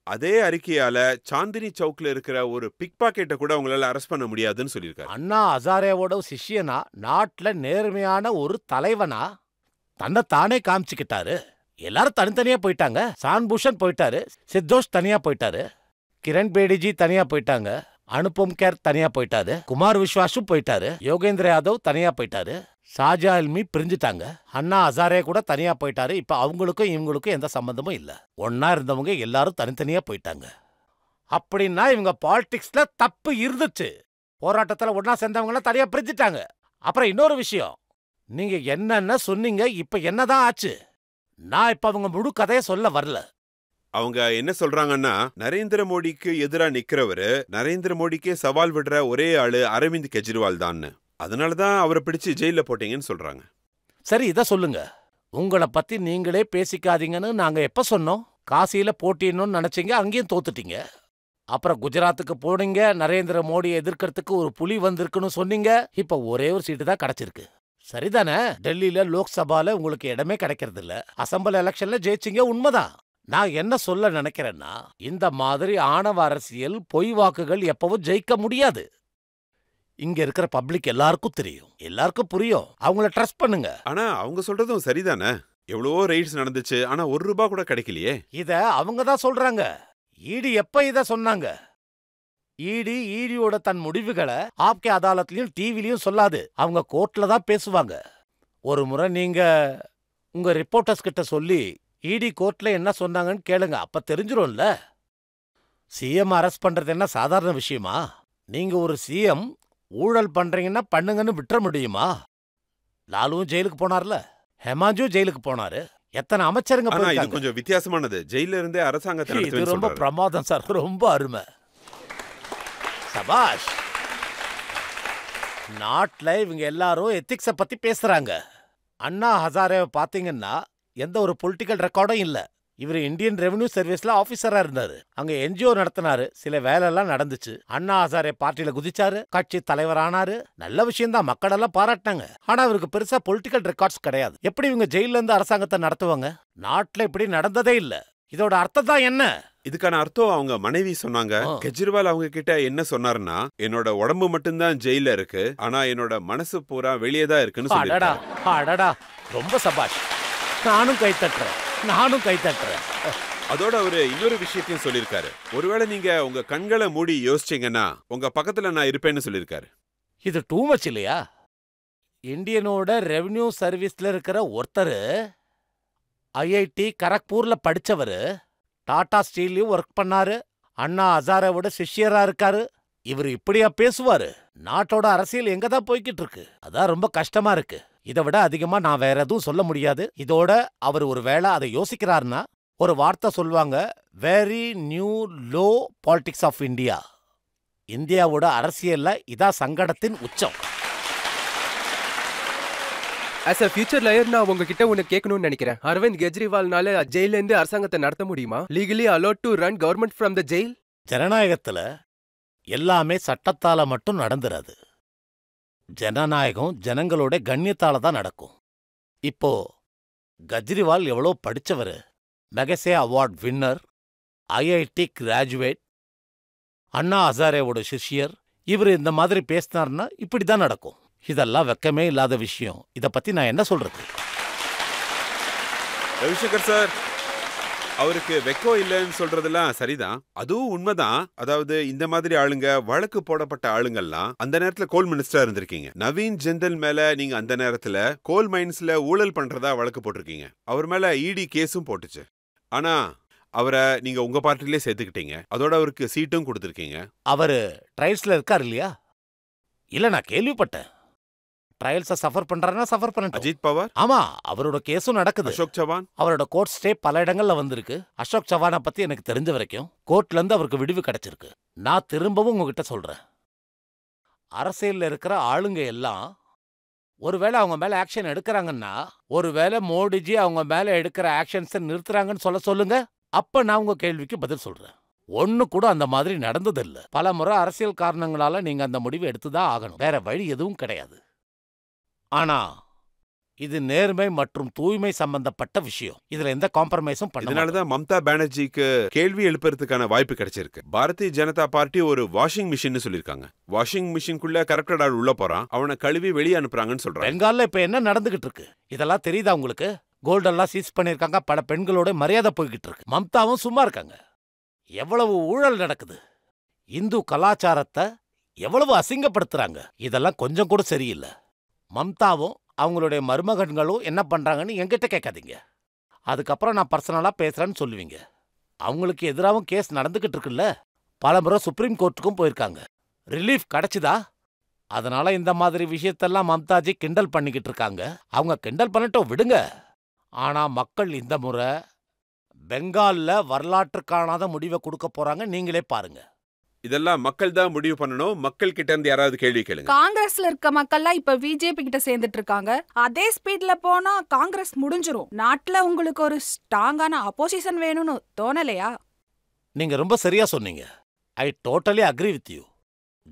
அதே அறிக்கையால சாந்தினி சவுக்ல இருக்கிற ஒரு பிக் பாக்கெட்டை கூட உங்களால அரெஸ்ட் பண்ண முடியாதுன்னு சொல்லியிருக்காரு. அண்ணா ஹசாரேவோட சிஷ்யனா, நாட்டுல நேர்மையான ஒரு தலைவனா தன்னை தானே காமிச்சுக்கிட்டாரு. எல்லாரும் தனித்தனியா போயிட்டாங்க. சான்பூஷன் போயிட்டாரு, சித்தோஷ் தனியா போயிட்டாரு, கிரண் பேடிஜி தனியா போயிட்டாங்க, அனுபம் கேர் தனியா போயிட்டாரு, குமார் விஸ்வாசும் போயிட்டாரு, யோகேந்திர யாதவ் தனியா போயிட்டாரு, ஷாஜா அல்மி பிரிஞ்சுட்டாங்க, அண்ணா ஹசாரே கூட தனியா போயிட்டாரு. இப்ப அவங்களுக்கும் இவங்களுக்கும் எந்த சம்பந்தமும் இல்ல. ஒன்னா இருந்தவங்க எல்லாரும் தனித்தனியா போயிட்டாங்க. அப்படின்னா இவங்க பாலிடிக்ஸ்ல தப்பு இருந்துச்சு. போராட்டத்துல ஒன்னா சேர்ந்தவங்க தனியா பிரிஞ்சுட்டாங்க. அப்புறம் இன்னொரு விஷயம், நீங்க என்னென்ன சொன்னீங்க, இப்ப என்னதான் ஆச்சு? நான் இப்ப அவங்க முழு கதையை சொல்ல வரல. அவங்க என்ன சொல்றாங்கன்னா, நரேந்திர மோடிக்கு எதிராக நிக்கிறவரு, நரேந்திர மோடிக்கே சவால் விடுற ஒரே ஆளு அரவிந்த் கெஜ்ரிவால் தான். அதனாலதான் அவரை பிடிச்சு ஜெயில போட்டீங்கன்னு சொல்றாங்க. சரி, இத சொல்லுங்க. உங்களை பத்தி நீங்களே பேசிக்காதீங்கன்னு நாங்க எப்ப சொன்னோம்? காசியில போட்டிடணும்னு நினைச்சீங்க, அங்கேயும் தோத்துட்டீங்க. அப்புறம் குஜராத்துக்கு போனீங்க, நரேந்திர மோடியை எதிர்க்கிறதுக்கு ஒரு புலி வந்திருக்குன்னு சொன்னீங்க. இப்ப ஒரே ஒரு சீட்டு தான் கிடைச்சிருக்கு. சரிதானே? டெல்லியில லோக்சபால உங்களுக்கு இடமே கிடைக்கிறது இல்ல. அசம்பிளி எலெக்ஷன்ல ஜெயிச்சிங்க, உண்மைதான். நான் என்ன சொல்ல நினைக்கிறேன்னா, இந்த மாதிரி ஆணவ அரசியல், பொய் வாக்குகள் எப்பவும் ஜெயிக்க முடியாது. இங்க இருக்கிற பப்ளிக் எல்லாருக்கும் தெரியும், எல்லாருக்கும் புரியும். அவங்கள ட்ரஸ்ட் பண்ணுங்க. ஆனா அவங்க சொல்றதும் சரிதானே. எவ்வளவோ ரைட்ஸ் நடந்துச்சு, ஆனா ₹1 கூட கிடைக்கலையே. இத அவங்க தான் சொல்றாங்க. ஈடி எப்ப இத சொன்னாங்க? ஈடியோட தன் முடிவுகளை ஆப்கே அதாலத்லயும் டிவிலையும் சொல்லாது. அவங்க கோர்ட்ல தான் பேசுவாங்க. ஒரு முறை நீங்க உங்க ரிப்போர்ட்டர்ஸ் கிட்ட சொல்லி ஈடி கோர்ட்ல என்ன சொன்னாங்கன்னு கேளுங்க, அப்ப தெரிஞ்சிரும்ல. சிஎம் அரெஸ்ட் பண்றது என்ன சாதாரண விஷயமா? நீங்க ஒரு சிஎம் ஊழல் பண்றீங்கன்னா பண்ணுங்கன்னு விட்டுற முடியுமா? லாலுவும் ஜெயிலுக்கு போனார்ல, ஹெமாஞ்சும் ஜெயிலுக்கு போனாரு. எத்தனை அமைச்சருங்க ஆனா இது போயிருக்காங்க. கொஞ்சம் வித்தியாசமானது. ஜெயில இருந்தே அரசாங்கத்தை இது நடத்துவேன்னு ரொம்ப சொல்றாரு. பிரமாதம் சார், ரொம்ப அருமை. சபாஷ். நாட்டுல இவங்க எல்லாரும் எத்திக்ஸ பத்தி பேசுறாங்க. அண்ணா ஹசாரேவை பாத்தீங்கன்னா எந்த ஒரு பொலிட்டிக்கல் ரெக்கார்டும் இல்ல. இவர் இந்தியன் ரெவென்யூ சர்வீஸ்ல ஆபீசரா இருந்தாரு. அங்க என்ஜிஓ நடத்தினாரு. சில வேலை எல்லாம் நடந்துச்சு. அண்ணா ஹசாரே பார்ட்டியில குதிச்சாரு, கட்சி தலைவர் ஆனாரு. நல்ல விஷயம் தான், மக்கள் எல்லாம் பாராட்டினாங்க. ஆனா அவருக்கு பெருசா பொலிட்டிக்கல் ரெக்கார்ட்ஸ் கிடையாது. எப்படி இவங்க ஜெயில இருந்து அரசாங்கத்தை நடத்துவாங்க? நாட்டுல இப்படி நடந்ததே இல்ல. இதோட அர்த்தம் தான் என்ன? இதுக்கான அர்த்தம் அவங்க மனைவி சொன்னாங்க. கெஜ்ரிவால் அவங்க கிட்ட என்ன சொன்னாருன்னா, என்னோட உடம்பு மட்டும்தான் ஜெயில இருக்கு, ஆனா என்னோட மனசு பூரா வெளியே தான் இருக்குன்னு அடடா சொல்லிருக்காரு. அடடா, ரொம்ப சபாஷ். நானும் கை தட்டுறேன், நானும் கை தட்டுறேன். அதோட அவரு இன்னொரு விஷயத்தையும் சொல்லிருக்காரு. ஒருவேளை நீங்க உங்க கண்களை மூடி யோசிச்சீங்கன்னா உங்க பக்கத்துல நான் இருப்பேன்னு சொல்லிருக்காரு. இது டூ மச் இல்லையா? இந்தியனோட ரெவென்யூ சர்வீஸ்ல இருக்கிற ஒருத்தர் ஐஐடி கரக்பூர்ல படிச்சவரு, டாடா ஸ்டீல்லையும் ஒர்க் பண்ணாரு, அண்ணா ஹசாரேவோட சிஷ்யரா இருக்காரு. இவர் இப்படியா பேசுவாரு? நாட்டோட அரசியல் எங்க தான் போய்கிட்டு இருக்கு? அதான் ரொம்ப கஷ்டமா இருக்கு. இதை விட அதிகமா நான் வேற எதுவும் சொல்ல முடியாது. இதோட அவர் ஒரு வேளை அதை யோசிக்கிறாருன்னா ஒரு வார்த்தை சொல்லுவாங்க, very new low politics of India. இந்தியாவோட அரசியல்ல இதான் சங்கடத்தின் உச்சம். ஆஸ் அ ஃபியூச்சர் லாயர் நான் உங்ககிட்ட ஒன்னு கேட்கணும்னு நினைக்கிறேன். அரவிந்த் கெஜ்ரிவால்னால ஜெயில இருந்து அரசாங்கத்தை நடத்த முடியுமா? Legally allowed to run government from the jail? ஜனநாயகத்துல எல்லாமே சட்டத்தால மட்டும் நடந்துராது. ஜனநாயகம் ஜனங்களோட கண்ணியத்தால தான் நடக்கும். இப்போ கெஜ்ரிவால் எவ்வளோ படிச்சவரு, மெகசே அவார்ட் வின்னர், ஐஐடி கிராஜுவேட், அண்ணா ஹசாரேவோட சிஷ்யர். இவர் இந்த மாதிரி பேசினார்னா இப்படிதான் நடக்கும். இதெல்லாம் வெக்கமே இல்லாத விஷயம். இத பத்தி நான் என்ன சொல்றது? ரவிசங்கர் சார், அவருக்கு வெக்கோ இல்லைன்னு சொல்றதெல்லாம் சரிதான், அதுவும் உண்மைதான். அதாவது இந்த மாதிரி ஆளுங்க, வழக்கு போடப்பட்ட ஆளுங்கள்லாம் அந்த நேரத்துல கோல் மினிஸ்டரா இருந்திருக்கீங்க. நவீன் ஜிந்தல் மேல நீங்க அந்த நேரத்துல கோல் மைன்ஸ்ல ஊழல் பண்றதா வழக்கு போட்டிருக்கீங்க. அவர் மேல இடி கேஸும் போட்டுச்சு. ஆனா அவரை நீங்க உங்க பார்ட்டிலே சேர்த்துக்கிட்டீங்க. அதோட அவருக்கு சீட்டும் கொடுத்துருக்கீங்க. அவரு ட்ரையல்ஸ்ல இருக்காரு இல்லையா? இல்ல, நான் கேள்விப்பட்டேன். ட்ரையல்ஸை சஃபர் பண்றாருன்னா சஃபர் பண்ணட்டும். அஜித் பவார், ஆமா, அவரோட கேஸும் நடக்குது. அசோக் சவான், அவரோட கோர்ட் ஸ்டே பல இடங்கள்ல வந்திருக்கு. அசோக் சவானை பத்தி எனக்கு தெரிஞ்ச வரைக்கும் கோர்ட்ல இருந்து அவருக்கு விடுவு கிடைச்சிருக்கு. நான் திரும்பவும் உங்ககிட்ட சொல்றேன், அரசியல்ல இருக்கிற ஆளுங்க எல்லாம் ஒருவேளை அவங்க மேல ஆக்ஷன் எடுக்கிறாங்கன்னா, ஒருவேளை மோடிஜி அவங்க மேல எடுக்கிற ஆக்ஷன்ஸை நிறுத்துறாங்கன்னு சொல்லுங்க. அப்ப நான் உங்க கேள்விக்கு பதில் சொல்றேன். ஒண்ணு கூட அந்த மாதிரி நடந்ததில்ல. பல முறை அரசியல் காரணங்களால நீங்க அந்த முடிவு எடுத்துதான் ஆகணும். வேற வழி எதுவும் கிடையாது. ஆனா இது நேர்மை மற்றும் தூய்மை சம்பந்தப்பட்ட விஷயம். இதுல எந்த காம்ப்ரமைஸும் பண்ண இதனாலதான் மம்தா பானர்ஜிக்கு கேள்வி எழுப்புறதுக்கான வாய்ப்பு கிடைச்சிருக்கு. பாரதிய ஜனதா பார்ட்டி ஒரு வாஷிங் மிஷின் சொல்லிருக்காங்க. வாஷிங் மிஷின்குள்ள கரெக்டட் ஆள் உள்ள போறான், அவனை கழுவி வெளியே அனுப்புறாங்கன்னு சொல்றாங்க. பெங்கால்ல இப்ப என்ன நடந்துகிட்டு இருக்கு இதெல்லாம் தெரியுதா உங்களுக்கு? கோல்டெல்லாம் சீஸ் பண்ணிருக்காங்க. பல பெண்களோட மரியாதை போய்கிட்டு இருக்கு. மம்தாவும் சும்மா இருக்காங்க. எவ்வளவு ஊழல் நடக்குது. இந்து கலாச்சாரத்தை எவ்வளவு அசிங்கப்படுத்துறாங்க. இதெல்லாம் கொஞ்சம் கூட சரியில்லை. மம்தாவும் அவங்களுடைய மருமகன்களும் என்ன பண்றாங்கன்னு என்கிட்ட கேட்காதீங்க. அதுக்கப்புறம் நான் பர்சனலா பேசுறேன்னு சொல்லுவீங்க. அவங்களுக்கு எதிராகவும் கேஸ் நடந்துகிட்டு இருக்குல்ல. பல முறை சுப்ரீம் கோர்ட்டுக்கும் போயிருக்காங்க. ரிலீஃப் கிடைச்சுதா? அதனால இந்த மாதிரி விஷயத்தெல்லாம் மம்தாஜி கிண்டல் பண்ணிக்கிட்டு இருக்காங்க. அவங்க கிண்டல் பண்ணட்டும், விடுங்க. ஆனா மக்கள் இந்த முறை பெங்கால்ல வரலாற்று காணாத முடிவை கொடுக்க போறாங்க. நீங்களே பாருங்க. இதெல்லாம் மக்கள் தான் முடிவு பண்ணணும். மக்கள் கிட்ட இருந்து யாராவது கேள்வி கேளுங்க. காங்கிரஸ்ல இருக்க மக்கள்லாம் இப்ப பிஜேபி கிட்ட சேர்ந்துட்டு இருக்காங்க. அதே ஸ்பீட்ல போனா காங்கிரஸ் முடிஞ்சிரும். நாட்டுல உங்களுக்கு ஒரு ஸ்ட்ராங்கான அப்போசிஷன் வேணும்னு தோணலையா? நீங்க ரொம்ப சரியா சொன்னீங்க. I totally agree with you.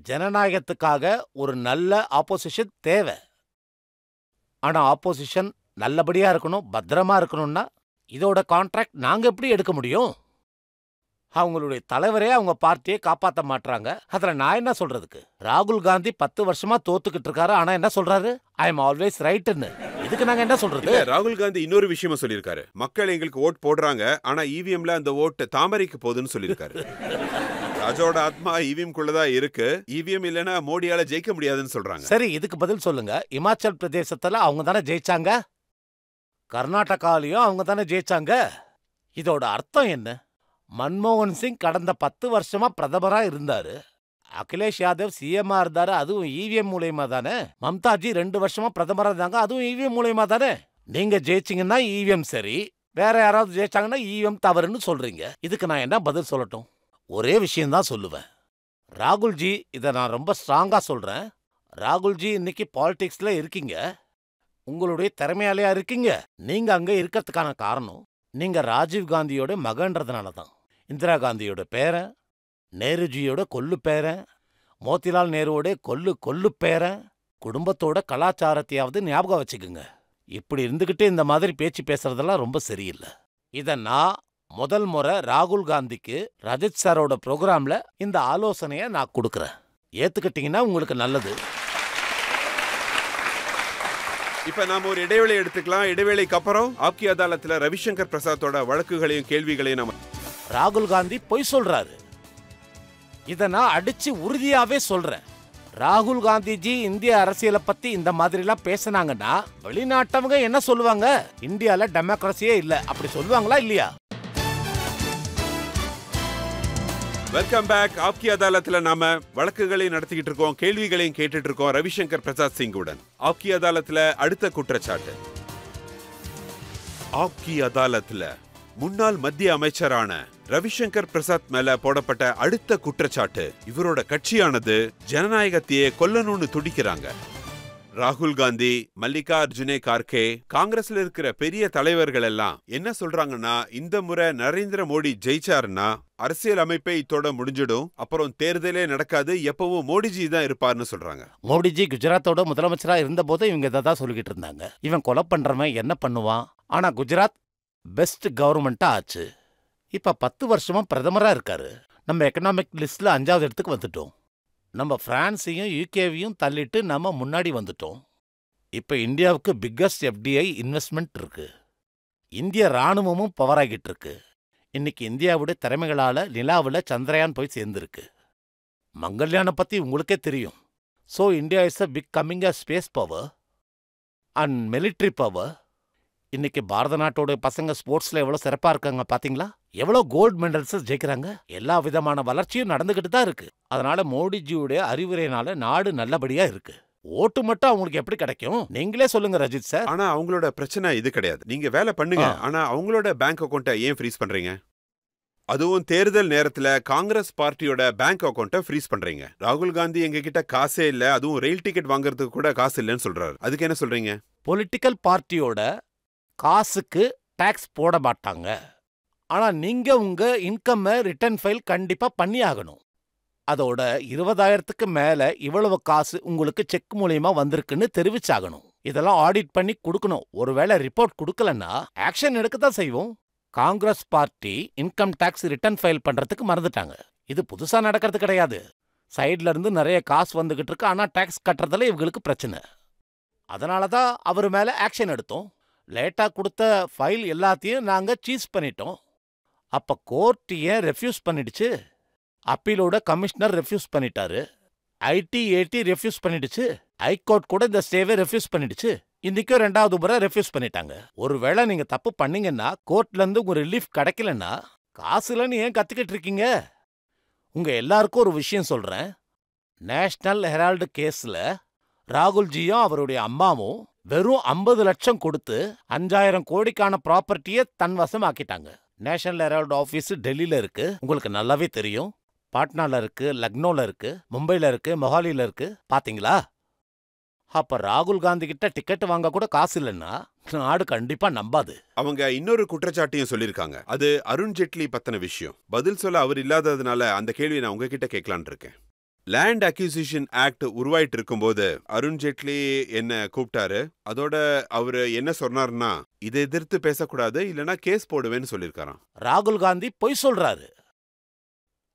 ஜனநாயகத்துக்காக ஒரு நல்ல ஆப்போசிஷன் தேவை. ஆனா ஆப்போசிஷன் நல்லபடியா இருக்கணும், பத்திரமா இருக்கணும்னா இதோட கான்ட்ராக்ட் நாங்க எப்படி எடுக்க முடியும்? அவங்களுடைய தலைவரே அவங்க பார்ட்டியை காப்பாற்ற மாட்டாங்க. அதுல நான் என்ன சொல்றதுக்கு? ராகுல் காந்தி 10 வருஷமா தோத்துக்கிட்டு இருக்காரு. ஆனா என்ன சொல்றாரு? ஐ எம் ஆல்வேஸ் ரைட்னு. இதுக்கு நாங்க என்ன சொல்றது? ராகுல் காந்தி இன்னொரு விஷயமும் சொல்லியிருக்காரு. மக்கள் எங்களுக்கு ஓட் போடுறாங்க, ஆனா இவிஎம்ல அந்த ஓட்டு தாமரைக்கு போகுதுன்னு சொல்லியிருக்காரு. ராஜோட ஆத்மா இவிஎம் குள்ளதான் இருக்கு. இவிஎம் இல்லைன்னா மோடியால ஜெயிக்க முடியாதுன்னு சொல்றாங்க. சரி, இதுக்கு பதில் சொல்லுங்க. இமாச்சல் பிரதேசத்துல அவங்க தானே ஜெயிச்சாங்க, கர்நாடகாலையும் அவங்க தானே ஜெயிச்சாங்க. இதோட அர்த்தம் என்ன? மன்மோகன் சிங் கடந்த 10 வருஷமா பிரதமரா இருந்தாரு. அகிலேஷ் யாதவ் சிஎம்மா இருந்தாரு, அதுவும் இவிஎம் மூலியமா தானே. மம்தாஜி 2 வருஷமா பிரதமரா இருந்தாங்க, அதுவும் இவிஎம் மூலியமா தானே. நீங்க ஜெயிச்சிங்கன்னா இவிஎம் சரி, வேற யாராவது ஜெயிச்சாங்கன்னா இவிஎம் தவறுன்னு சொல்றீங்க. இதுக்கு நான் என்ன பதில் சொல்லட்டும்? ஒரே விஷயம்தான் சொல்லுவேன். ராகுல்ஜி, இதை நான் ரொம்ப ஸ்ட்ராங்கா சொல்றேன். ராகுல்ஜி இன்னைக்கு பாலிடிக்ஸ்ல இருக்கீங்க, உங்களுடைய திறமையாலையா இருக்கீங்க. நீங்க அங்க இருக்கிறதுக்கான காரணம் நீங்க ராஜீவ் காந்தியோட மகன்றதுனால தான். இந்திரா காந்தியோட பேரன், நேருஜியோட கொல்லு பேரன், மோத்திலால் நேருவோட கொல்லு பேரன். குடும்பத்தோட கலாச்சாரத்தையாவது ஞாபகம் வச்சுக்குங்க. இப்படி இருந்துகிட்டு இந்த மாதிரி பேச்சு பேசுறதெல்லாம் ரொம்ப சரியில்லை. இதை நான் முதல் முறை ராகுல் காந்திக்கு ரஜித் சாரோட ப்ரோக்ராம்ல இந்த ஆலோசனையை நான் கொடுக்குறேன். ஏத்துக்கிட்டீங்கன்னா உங்களுக்கு நல்லது. இப்ப நாம ஒரு இடைவேளை எடுத்துக்கலாம். இடைவேளைக்கு அப்புறம் ஆப்கி அதாலத்துல ரவிசங்கர் பிரசாத்தோட வழக்குகளையும் கேள்விகளையும் நம்ம. ராகுல் காந்தி பொய் சொல்றாரு. இத நான் அடிச்சு உறுதியாவே சொல்றேன். ராகுல் காந்திஜி இந்திய அரசியலை பத்தி இந்த மாதிரிலாம் பேசினாங்கன்னா வெளிநாட்டவங்க என்ன சொல்லுவாங்க? இந்தியால டெமோக்ரஸியே இல்ல, அப்படி சொல்லுவாங்களா இல்லையா? Welcome back. ஆப்கி அதாலத்துல நாம வழக்குகளையும் நடத்திக்கிட்டு இருக்கோம், கேள்விகளையும் கேட்டுட்டு இருக்கோம் ரவிசங்கர் பிரசாத் சிங்குடன். ஆப்கி அதாலத்துல அடுத்த குற்றச்சாட்டு. ஆப்கி அதாலத்துல முன்னாள் மத்திய அமைச்சரான ரவிசங்கர் பிரசாத் மேல போடப்பட்ட அடுத்த குற்றச்சாட்டு, இவரோட கட்சியானது ஜனநாயகத்தையே கொல்லணும்னு துடிக்கிறாங்க. ராகுல் காந்தி, மல்லிகார்ஜுனே கார்கே, காங்கிரஸ்ல இருக்கிற பெரிய தலைவர்கள் எல்லாம் என்ன சொல்றாங்கன்னா, இந்த முறை நரேந்திர மோடி ஜெயிச்சாருன்னா அரசியல் அமைப்பை இத்தோட முடிஞ்சிடும், அப்புறம் தேர்தலே நடக்காது, எப்பவும் மோடிஜி தான் இருப்பார்னு சொல்றாங்க. மோடிஜி குஜராத்தோட முதலமைச்சரா இருந்த போது இவங்க இதை தான் சொல்லிக்கிட்டு இருந்தாங்க. இவன் கொலை பண்றவன் என்ன பண்ணுவான், ஆனா குஜராத் பெஸ்ட் கவர்மெண்டா ஆச்சு. இப்ப 10 வருஷமா பிரதமரா இருக்காரு. நம்ம எக்கனாமிக் லிஸ்ட்ல 5வது இடத்துக்கு வந்துட்டோம். நம்ம பிரான்ஸையும் யூகேவையும் தள்ளிட்டு நம்ம முன்னாடி வந்துட்டோம். இப்ப இந்தியாவுக்கு பிக்கஸ்ட் எஃப்டிஐ இன்வெஸ்ட்மெண்ட் இருக்கு. இந்திய ராணுவமும் பவர் ஆகிட்டு இருக்கு. இன்னைக்கு இந்தியாவுடைய திறமைகளால நிலாவில் சந்திரயான் போய் சேர்ந்திருக்கு. மங்கள்யானை பத்தி உங்களுக்கே தெரியும். So India is a big coming a space power and military power. இன்னைக்கு பாரத நாட்டோட பசங்க ஸ்போர்ட்ஸ்ல எவ்வளவு சிறப்பா இருக்காங்க பாத்தீங்களா? எவ்வளவு கோல்டு மெடல்ஸ் ஜெயிக்கிறாங்க. எல்லா விதமான வளர்ச்சியும் நடந்துகிட்டு தான் இருக்கு. அதனால மோடிஜியோட அறிவுரையினால நாடு நல்லபடியா இருக்கு. ஓட்டு மட்டும் அவங்களுக்கு எப்படி கிடைக்கும்? நீங்களே சொல்லுங்க ரஜித் சார். ஆனா அவங்களோட பிரச்சனை இது கிடையாது. நீங்க வேலை பண்ணுங்க, ஆனா அவங்களோட பேங்க் அக்கௌண்ட்டை ஏன் ஃப்ரீஸ் பண்றீங்க? அதுவும் தேர்தல் நேரத்துல காங்கிரஸ் பார்ட்டியோட பேங்க் அக்கௌண்ட்டை ஃப்ரீஸ் பண்றீங்க. ராகுல் காந்தி எங்க கிட்ட காசே இல்ல, அதுவும் ரயில் டிக்கெட் வாங்குறதுக்கு கூட காசு இல்லைன்னு சொல்றாரு. அதுக்கு என்ன சொல்றீங்க? பொலிட்டிக்கல் பார்ட்டியோட காசுக்கு டாக்ஸ் போட மாட்டாங்க. ஆனா நீங்க உங்க இன்கம் ரிட்டர்ன் ஃபைல் கண்டிப்பா பண்ணி ஆகணும். அதோட 20,000க்கு மேல இவ்வளவு காசு உங்களுக்கு செக் மூலியமா வந்திருக்குன்னு தெரிவிச்சாகணும். இதெல்லாம் ஆடிட் பண்ணி கொடுக்கணும். ஒருவேளை ரிப்போர்ட் கொடுக்கலன்னா ஆக்ஷன் எடுக்கத்தான் செய்வோம். Congress party income tax return file பண்றதுக்கு மறந்துட்டாங்க. இது புதுசா நடக்கிறது கிடையாது. சைட்ல இருந்து நிறைய காசு வந்துகிட்டு இருக்கு. ஆனா டாக்ஸ் கட்டுறதுல இவங்களுக்கு பிரச்சனை. அதனாலதான் அவர் மேல ஆக்ஷன் எடுத்தோம். லேட்டா கொடுத்த ஃபைல் எல்லாத்தையும் நாங்க சீஸ் பண்ணிட்டோம். அப்ப கோர்ட் ஏன் ரெஃப்யூஸ் பண்ணிடுச்சு? அப்பீலோட கமிஷனர் ரெஃப்யூஸ் பண்ணிட்டாரு. ஐடி ரெஃப்யூஸ் பண்ணிடுச்சு. ஹைகோர்ட் கூட இந்த ஸ்டேவை ரெஃப்யூஸ் பண்ணிடுச்சு. இன்னைக்கும் 2வது முறை ரெஃப்யூஸ் பண்ணிட்டாங்க. ஒருவேளை நீங்க தப்பு பண்ணீங்கன்னா கோர்ட்ல இருந்து உங்க ரிலீஃப் கிடைக்கலன்னா காசுலன்னு ஏன் கத்திக்கிட்டு இருக்கீங்க? உங்க எல்லாருக்கும் ஒரு விஷயம் சொல்றேன். நேஷனல் ஹெரால்டு கேஸ்ல ராகுல்ஜியும் அவருடைய அம்மாவும் வெறும் 50 லட்சம் கொடுத்து 5000 கோடிக்கான ப்ராப்பர்ட்டியை தன் வசம் ஆக்கிட்டாங்க. நேஷனல் ஹெரால்டு ஆபீஸ் டெல்லியில இருக்கு, உங்களுக்கு நல்லாவே தெரியும். பாட்னால இருக்கு, லக்னோல இருக்கு, மும்பைல இருக்கு, மொஹாலில இருக்கு. பாத்தீங்களா? அப்ப ராகுல் காந்தி கிட்ட டிக்கெட் வாங்க கூட காசு இல்லைன்னா நாடு கண்டிப்பா நம்பாது. அவங்க இன்னொரு குற்றச்சாட்டையும் சொல்லியிருக்காங்க. அது அருண் ஜேட்லி பத்தின விஷயம். பதில் சொல்ல அவர் இல்லாததுனால அந்த கேள்வியை நான் உங்ககிட்ட கேட்கலான் இருக்கேன். லேண்ட் அக்யூசிஷன் ஆக்ட் உருவாயிட்டு இருக்கும்போது அருண் ஜேட்லி என்ன கூப்பிட்டாரு. அதோட அவரு என்ன சொன்னார்னா, இதை எதிர்த்து பேசக்கூடாது, இல்லைன்னா கேஸ் போடுவேன்னு சொல்லியிருக்காராம். ராகுல் காந்தி பொய் சொல்றாரு.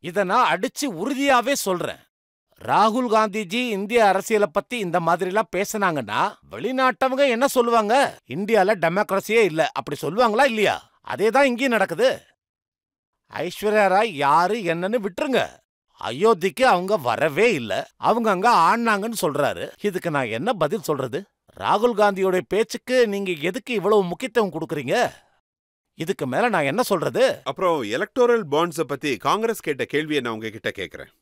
இத நான் அடிச்சு உறுதியாவே சொல்றேன். ராகுல் காந்திஜி இந்திய அரசியலை பத்தி இந்த மாதிரிலாம் பேசினாங்கன்னா வெளிநாட்டவங்க என்ன சொல்லுவாங்க? இந்தியால டெமோக்ரஸியே இல்ல அப்படி சொல்லுவாங்களா இல்லையா? அதேதான் இங்கேயும் நடக்குது. ஐஸ்வர்யா ராய் யாரு என்னன்னு விட்டுருங்க. அயோத்திக்கு அவங்க வரவே இல்ல, அவங்க அங்க ஆடினாங்கன்னு சொல்றாரு. இதுக்கு நான் என்ன பதில் சொல்றது? ராகுல் காந்தியோட பேச்சுக்கு நீங்க எதுக்கு இவ்வளவு முக்கியத்துவம் கொடுக்கறீங்க? இதுக்கு மேல நான் என்ன சொல்றது? அப்புறம் எலக்டோரல் பாண்ட்ஸ பத்தி காங்கிரஸ் கேட்ட கேள்வியை நான் உங்ககிட்ட கேட்கிறேன்.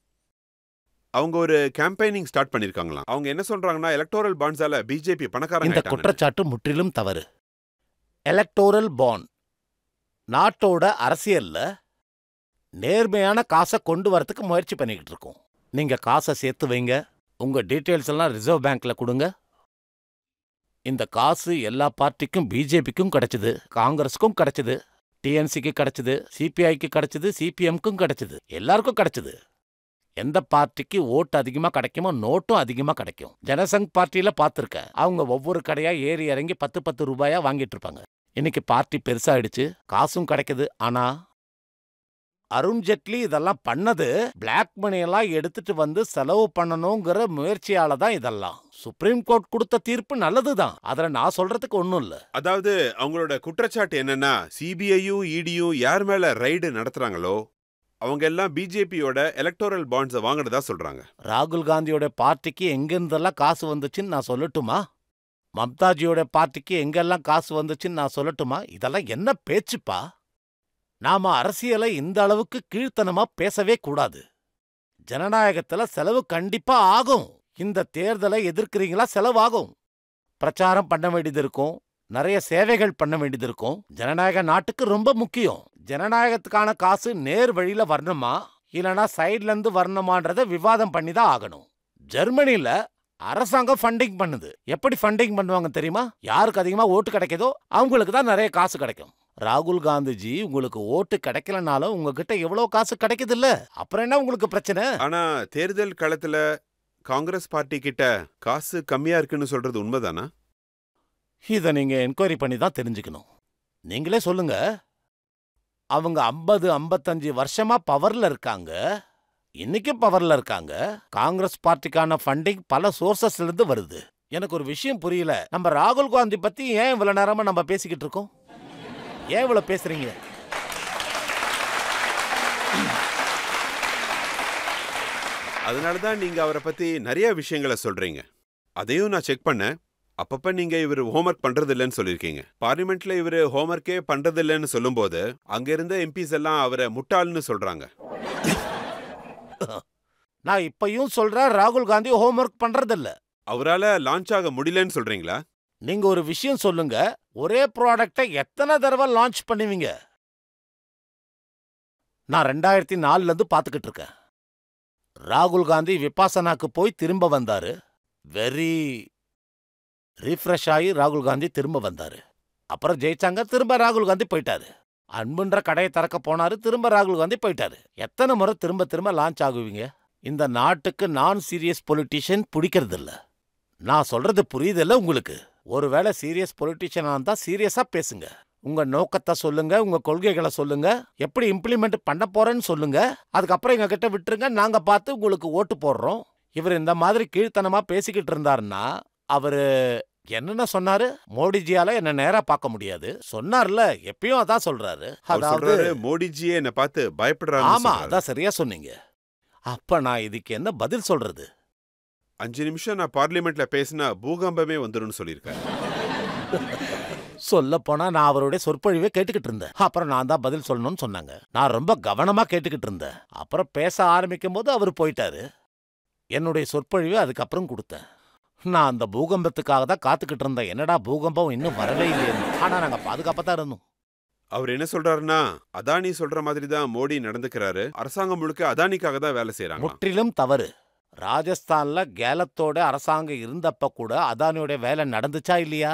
அவங்க ஒரு கேம்பெயினிங் ஸ்டார்ட் பண்ணிருக்காங்களாம். அவங்க என்ன சொல்றாங்கன்னா, எலக்டோரல் பாண்ட்ஸால பிஜேபி பணக்காரங்க. இந்த குற்றச்சாட்டு முற்றிலும் தவறு. எலக்டோரல் பாண்ட் நாட்டோட அரசியல்ல நேர்மையான காசை கொண்டு வரதுக்கு முயற்சி பண்ணிக்கிட்டு இருக்கோம். நீங்க காசை சேர்த்து வைங்க, உங்க டீட்டெயில்ஸ் எல்லாம் ரிசர்வ் பேங்க்ல கொடுங்க. இந்த காசு எல்லா பார்ட்டிக்கும், பிஜேபிக்கும் கிடைச்சது, காங்கிரஸுக்கும் கிடைச்சது, டிஎன்சிக்கு கிடைச்சது, சிபிஐக்கு கிடைச்சது, சிபிஎம்க்கும் கிடைச்சது, எல்லாருக்கும் கிடைச்சது. எந்த பார்ட்டிக்கு ஓட்டு அதிகமா கிடைக்குமோ நோட்டும் அதிகமா கிடைக்கும். ஜனசங் பார்ட்டியில பார்த்திருக்கேன். அவங்க ஒவ்வொரு கடையா ஏறி இறங்கி 10 ரூபாயா வாங்கிட்டு இருப்பாங்க. இன்னைக்கு பார்ட்டி பெருசாயிடுச்சு, காசும் கிடைக்குது. ஆனா அருண் ஜேட்லி இதெல்லாம் பண்ணது பிளாக் மணியெல்லாம் எடுத்துட்டு வந்து செலவு பண்ணணுங்கிற முயற்சியால தான். இதெல்லாம் சுப்ரீம் கோர்ட் கொடுத்த தீர்ப்பு நல்லதுதான், அதுல நான் சொல்றதுக்கு ஒன்னும் இல்ல. அதாவது அவங்களோட குற்றச்சாட்டு என்னன்னா, சிபிஐயும் இடியும் யார் மேல ரைடு நடத்துறாங்களோ அவங்க எல்லாம் பிஜேபியோட எலக்டோரல் பாண்ட்ஸை வாங்கினதா சொல்றாங்க. ராகுல் காந்தியோட பார்ட்டிக்கு எங்கிருந்தெல்லாம் காசு வந்துச்சுன்னு நான் சொல்லட்டுமா? மம்தாஜியோட பார்ட்டிக்கு எங்கெல்லாம் காசு வந்துச்சுன்னு நான் சொல்லட்டுமா? இதெல்லாம் என்ன பேச்சுப்பா? நாம அரசியலை இந்த அளவுக்கு கீழ்த்தனமா பேசவே கூடாது. ஜனநாயகத்துல செலவு கண்டிப்பா ஆகும். இந்த தேர்தலை எதிர்க்கிறீங்களா? செலவாகும். பிரச்சாரம் பண்ண வேண்டியது இருக்கும், நிறைய சேவைகள் பண்ண வேண்டியது இருக்கும். ஜனநாயக நாட்டுக்கு ரொம்ப முக்கியம். ஜனநாயகத்துக்கான காசு நேர் வழியில வரணுமா இல்லனா சைட்ல இருந்து வரணுமான்றத விவாதம் பண்ணி தான் ஆகணும். ஜெர்மனில அரசாங்கம் ஃபண்டிங் பண்ணுது. எப்படி ஃபண்டிங் பண்ணுவாங்க தெரியுமா? யாருக்கு அதிகமா ஓட்டு கிடைக்குதோ அவங்களுக்கு தான் நிறைய காசு கிடைக்கும். ராகுல் காந்திஜி உங்களுக்கு ஓட்டு கிடைக்கலனாலும் உங்ககிட்ட எவ்வளவு காசு கிடைக்குது இல்ல, அப்புறம் என்ன உங்களுக்கு பிரச்சனை? ஆனா தேர்தல் களத்துல காங்கிரஸ் பார்ட்டி கிட்ட காசு கம்மியா இருக்குன்னு சொல்றது உண்மைதானா? இதை நீங்க என்கொயரி பண்ணி தான் தெரிஞ்சுக்கணும். நீங்களே சொல்லுங்க. அவங்க 50-55 வருஷமா பவர்ல இருக்காங்க, இன்னைக்கு பவர்ல இருக்காங்க. காங்கிரஸ் பார்ட்டிக்கான ஃபண்டிங் பல சோர்சஸ்ல இருந்து வருது. எனக்கு ஒரு விஷயம் புரியல. நம்ம ராகுல் காந்தி பத்தி ஏன் இவ்வளவு நேரமா நம்ம பேசிக்கிட்டு இருக்கோம்? ஏன் இவ்வளவு பேசுறீங்க? அதனாலதான் நீங்க அவரை பத்தி நிறைய விஷயங்களை சொல்றீங்க. அதையும் நான் செக் பண்ணேன். அப்பப்ப நீங்க இவர் ஹோம்ஒர்க் பண்றது இல்லைன்னு சொல்லிருக்கீங்க. பார்லிமெண்ட்ல இவரு ஹோம்ஒர்க்கே பண்றது இல்லைன்னு சொல்லும் போது அங்க இருந்த எம்பிஸ் எல்லாம் அவரை முட்டாள்னு சொல்றாங்க. நான் இப்பயும் சொல்றேன், ராகுல் காந்தி ஹோம்ஒர்க் பண்றது இல்ல. அவரால லான்ச் ஆக முடியலன்னு சொல்றீங்களா? நீங்க ஒரு விஷயம் சொல்லுங்க, ஒரே ப்ராடக்டை எத்தனை தடவை லான்ச் பண்ணுவீங்க? நான் 2004 இருந்து பாத்துக்கிட்டு இருக்கேன். ராகுல் காந்தி விபாசனாக்கு போய் திரும்ப வந்தாரு. வெரி ரீஃப்ரெஷ் ஆகி ராகுல் காந்தி திரும்ப வந்தாரு. அப்புறம் ஜெயிச்சாங்க, திரும்ப ராகுல் காந்தி போயிட்டாரு. அன்புன்ற கடையை திறக்க போனாரு, திரும்ப ராகுல் காந்தி போயிட்டாரு. எத்தனை முறை திரும்ப திரும்ப லான்ச் ஆகுவீங்க? இந்த நாட்டுக்கு நான் சீரியஸ் பொலிட்டீஷியன் பிடிக்கிறது இல்ல. நான் சொல்றது புரியுதில்ல உங்களுக்கு? ஒருவேளை சீரியஸ் பொலிட்டீஷியனா இருந்தா சீரியஸா பேசுங்க. உங்க நோக்கத்தை சொல்லுங்க, உங்க கொள்கைகளை சொல்லுங்க, எப்படி இம்ப்ளிமெண்ட் பண்ண போறேன்னு சொல்லுங்க. அதுக்கப்புறம் எங்க கிட்ட விட்டுருங்க, நாங்க பார்த்து உங்களுக்கு ஓட்டு போடுறோம். இவர் இந்த மாதிரி கீழ்த்தனமா பேசிக்கிட்டு இருந்தாருன்னா, அவரு என்னென்ன சொன்னாரு? மோடிஜியால என்ன நேரா பார்க்க முடியாது சொன்னார்ல, எப்பயும் அதான் சொல்றாரு. அதாவது மோடிஜியே என்ன பார்த்து பயப்படுறாரு. ஆமா, அதான் சரியா சொன்னீங்க. அப்ப நான் இதுக்கு என்ன பதில் சொல்றது? 5 நிமிஷம் நான் பார்லிமெண்ட்ல பேசினா பூகம்பமே வந்துடும் சொல்லியிருக்காரு. சொல்ல போனா நான் அவருடைய சொற்பொழிவே கேட்டுக்கிட்டு இருந்தேன். அப்புறம் நான் தான் பதில் சொல்லணும்னு சொன்னாங்க. நான் ரொம்ப கவனமா கேட்டுக்கிட்டு இருந்தேன். அப்புறம் பேச ஆரம்பிக்கும் போது அவர் போயிட்டாரு. என்னுடைய சொற்பொழிவை அதுக்கப்புறம் கொடுத்தேன். நான் அந்த பூகம்பத்துக்காக தான் காத்துக்கிட்டு இருந்தேன். என்னடா பூகம்பம் இன்னும் வரவே இல்லையே. ஆனா நாங்க பாதுகாப்பா தான் இருந்தோம். அவர் என்ன சொல்றாருன்னா, அதானி சொல்ற மாதிரி தான் மோடி நடந்துக்கிறாரு. அரசாங்கம் முழுக்க அதானிக்காக தான் வேலை செய்யறாங்க. முற்றிலும் தவறு. ராஜஸ்தான்ல கேலத்தோட அரசாங்கம் இருந்தப்ப கூட அதானியோட வேலை நடந்துச்சா இல்லையா?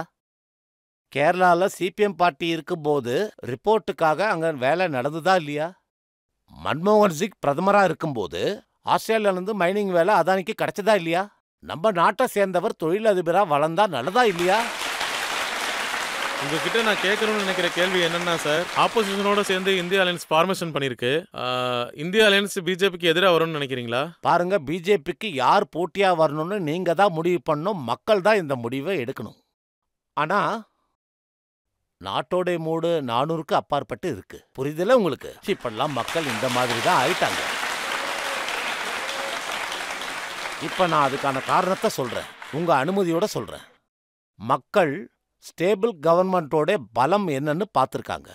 கேரளால சிபிஎம் பார்ட்டி இருக்கும்போது ரிப்போர்ட்டுக்காக அங்க வேலை நடந்துதா இல்லையா? மன்மோகன் சிங் பிரதமரா இருக்கும்போது ஆஸ்திரேலியால இருந்து மைனிங் வேலை அதானிக்கு கிடைச்சதா இல்லையா? நம்ம நாட்டை சேர்ந்தவர் தொழிலதிபரா வளர்ந்தா நல்லதா இல்லையா? உங்ககிட்ட நான் கேட்கணும்னு நினைக்கிற கேள்வி என்னன்னா சார், ஆப்போசிஷனோட சேர்ந்து இந்தியா அலையன்ஸ் ஃபார்மேஷன் பண்ணிருக்கு. இந்தியா அலையன்ஸ் பிஜேபிக்கு எதிராக வரும்னு நினைக்கிறீங்களா? பாருங்க, பிஜேபிக்கு யார் போட்டியா வரணும்னு நீங்க தான் முடிவு பண்ணணும். மக்கள் தான் இந்த முடிவை எடுக்கணும். ஆனா நாட்டோட மூடு 400க்கு அப்பாற்பட்டு இருக்கு. புரியுதுல உங்களுக்கு? இப்பெல்லாம் மக்கள் இந்த மாதிரி தான் ஆயிட்டாங்க. இப்ப நான் அதுக்கான காரணத்தை சொல்றேன், உங்க அனுமதியோட சொல்றேன். மக்கள் ஸ்டேபிள் கவர்மெண்டோட பலம் என்னன்னு பார்த்திருக்காங்க.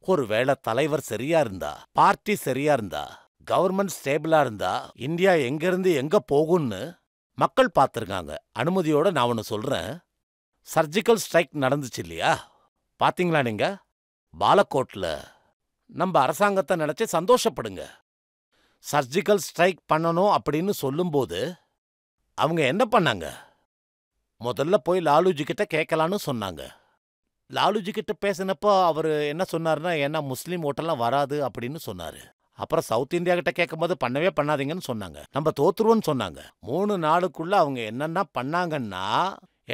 ஒருவேளை தலைவர் சரியா இருந்தா, பார்ட்டி சரியா இருந்தா, கவர்மெண்ட் ஸ்டேபிளா இருந்தா இந்தியா எங்க இருந்து எங்க போகும்னு மக்கள் பார்த்திருக்காங்க. அனுமதியோட நான் ஒன்னு சொல்றேன். சர்ஜிக்கல் ஸ்ட்ரைக் நடந்துச்சு இல்லையா? பாத்தீங்களா நீங்க? பாலக்கோட்ல நம்ம அரசாங்கத்தை நினைச்சு சந்தோஷப்படுங்க. சர்ஜிக்கல் ஸ்ட்ரைக் பண்ணணும் அப்படின்னு சொல்லும்போது அவங்க என்ன பண்ணாங்க? முதல்ல போய் லாலுஜி கிட்ட கேட்கலான்னு சொன்னாங்க. லாலுஜி கிட்ட பேசினப்போ அவர் என்ன சொன்னார்னா, ஏன்னா முஸ்லீம் ஓட்டெல்லாம் வராது அப்படின்னு சொன்னாரு. அப்புறம் சவுத் இந்தியா கிட்ட கேட்கும்போது பண்ணவே பண்ணாதீங்கன்னு சொன்னாங்க. நம்ம தோத்துருவோன்னு சொன்னாங்க. 3 நாளுக்குள்ள அவங்க என்னென்ன பண்ணாங்கன்னா,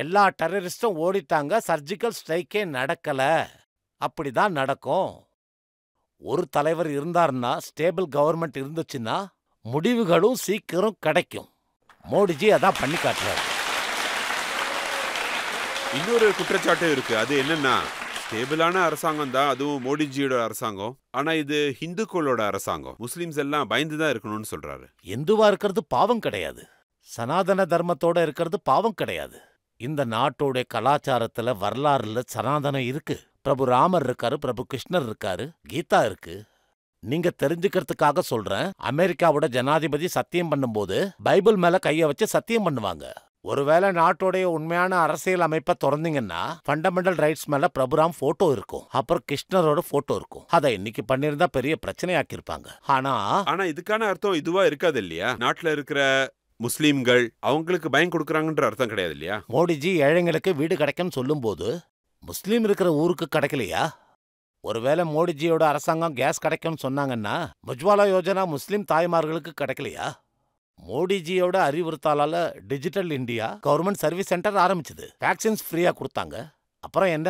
எல்லா டெரரிஸ்டும் ஓடிட்டாங்க, சர்ஜிக்கல் ஸ்ட்ரைக்கே நடக்கல. அப்படிதான் நடக்கும். ஒரு தலைவர் இருந்தார்னா, ஸ்டேபிள் கவர்மெண்ட் இருந்துச்சுன்னா முடிவுகளும் சீக்கிரம் கிடைக்கும். மோடிஜி அதான் பண்ணி காட்டுறாரு. இன்னொரு குற்றச்சாட்டு இருக்கு. அது என்னன்னா, ஸ்டேபிளான அரசாங்கம் தான், அதுவும் மோடிஜியோட அரசாங்கம். ஆனா இது ஹிந்துக்களோட அரசாங்கம். முஸ்லிம்ஸ் எல்லாம் பயந்து தான் இருக்கணும்னு சொல்றாரு. இந்துவா இருக்கிறது பாவம் கிடையாது. சனாதன தர்மத்தோட இருக்கிறது பாவம் கிடையாது. இந்த நாட்டோட கலாச்சாரத்துல வரலாறுல சனாதனம் இருக்கு. பிரபு ராமர் இருக்காரு, பிரபு கிருஷ்ணர் இருக்காரு, கீதா இருக்கு. நீங்க தெரிஞ்சுக்கிறதுக்காக சொல்றேன். அமெரிக்காவோட ஜனாதிபதி சத்தியம் பண்ணும்போது பைபிள் மேல கைய வச்சு சத்தியம் பண்ணுவாங்க. ஒருவேளை நாட்டோடைய உண்மையான அரசியல் அமைப்பை திறந்தீங்கன்னா ஃபண்டமெண்டல் ரைட்ஸ் மேல பிரபுராம் போட்டோ இருக்கும், அப்புறம் கிருஷ்ணரோட போட்டோ இருக்கும். அதை இன்னைக்கு பண்ணிருந்தா பெரிய பிரச்சனையாக்கி இருப்பாங்க. ஆனா இதுக்கான அர்த்தம் இதுவா இருக்காது இல்லையா? நாட்டுல இருக்கிற முஸ்லீம்கள் அவங்களுக்கு பயம் கொடுக்கறாங்கன்ற அர்த்தம் கிடையாது இல்லையா? மோடிஜி ஏழைங்களுக்கு வீடு கிடைக்கும்னு சொல்லும்போது முஸ்லீம் இருக்கிற ஊருக்கு கிடைக்கலையா? ஒருவேளை மோடிஜியோட அரசாங்கம் கேஸ் கிடைக்கும்னு சொன்னாங்கன்னா உஜ்வாலா யோஜனா முஸ்லீம் தாய்மார்களுக்கு கிடைக்கலையா? மோடிஜியோட அறிவுறுத்தலால digital India government service centre ஆரம்பிச்சது. வேக்சின்ஸ் ஃப்ரீயா கொடுத்தாங்க. அப்புறம் என்ன,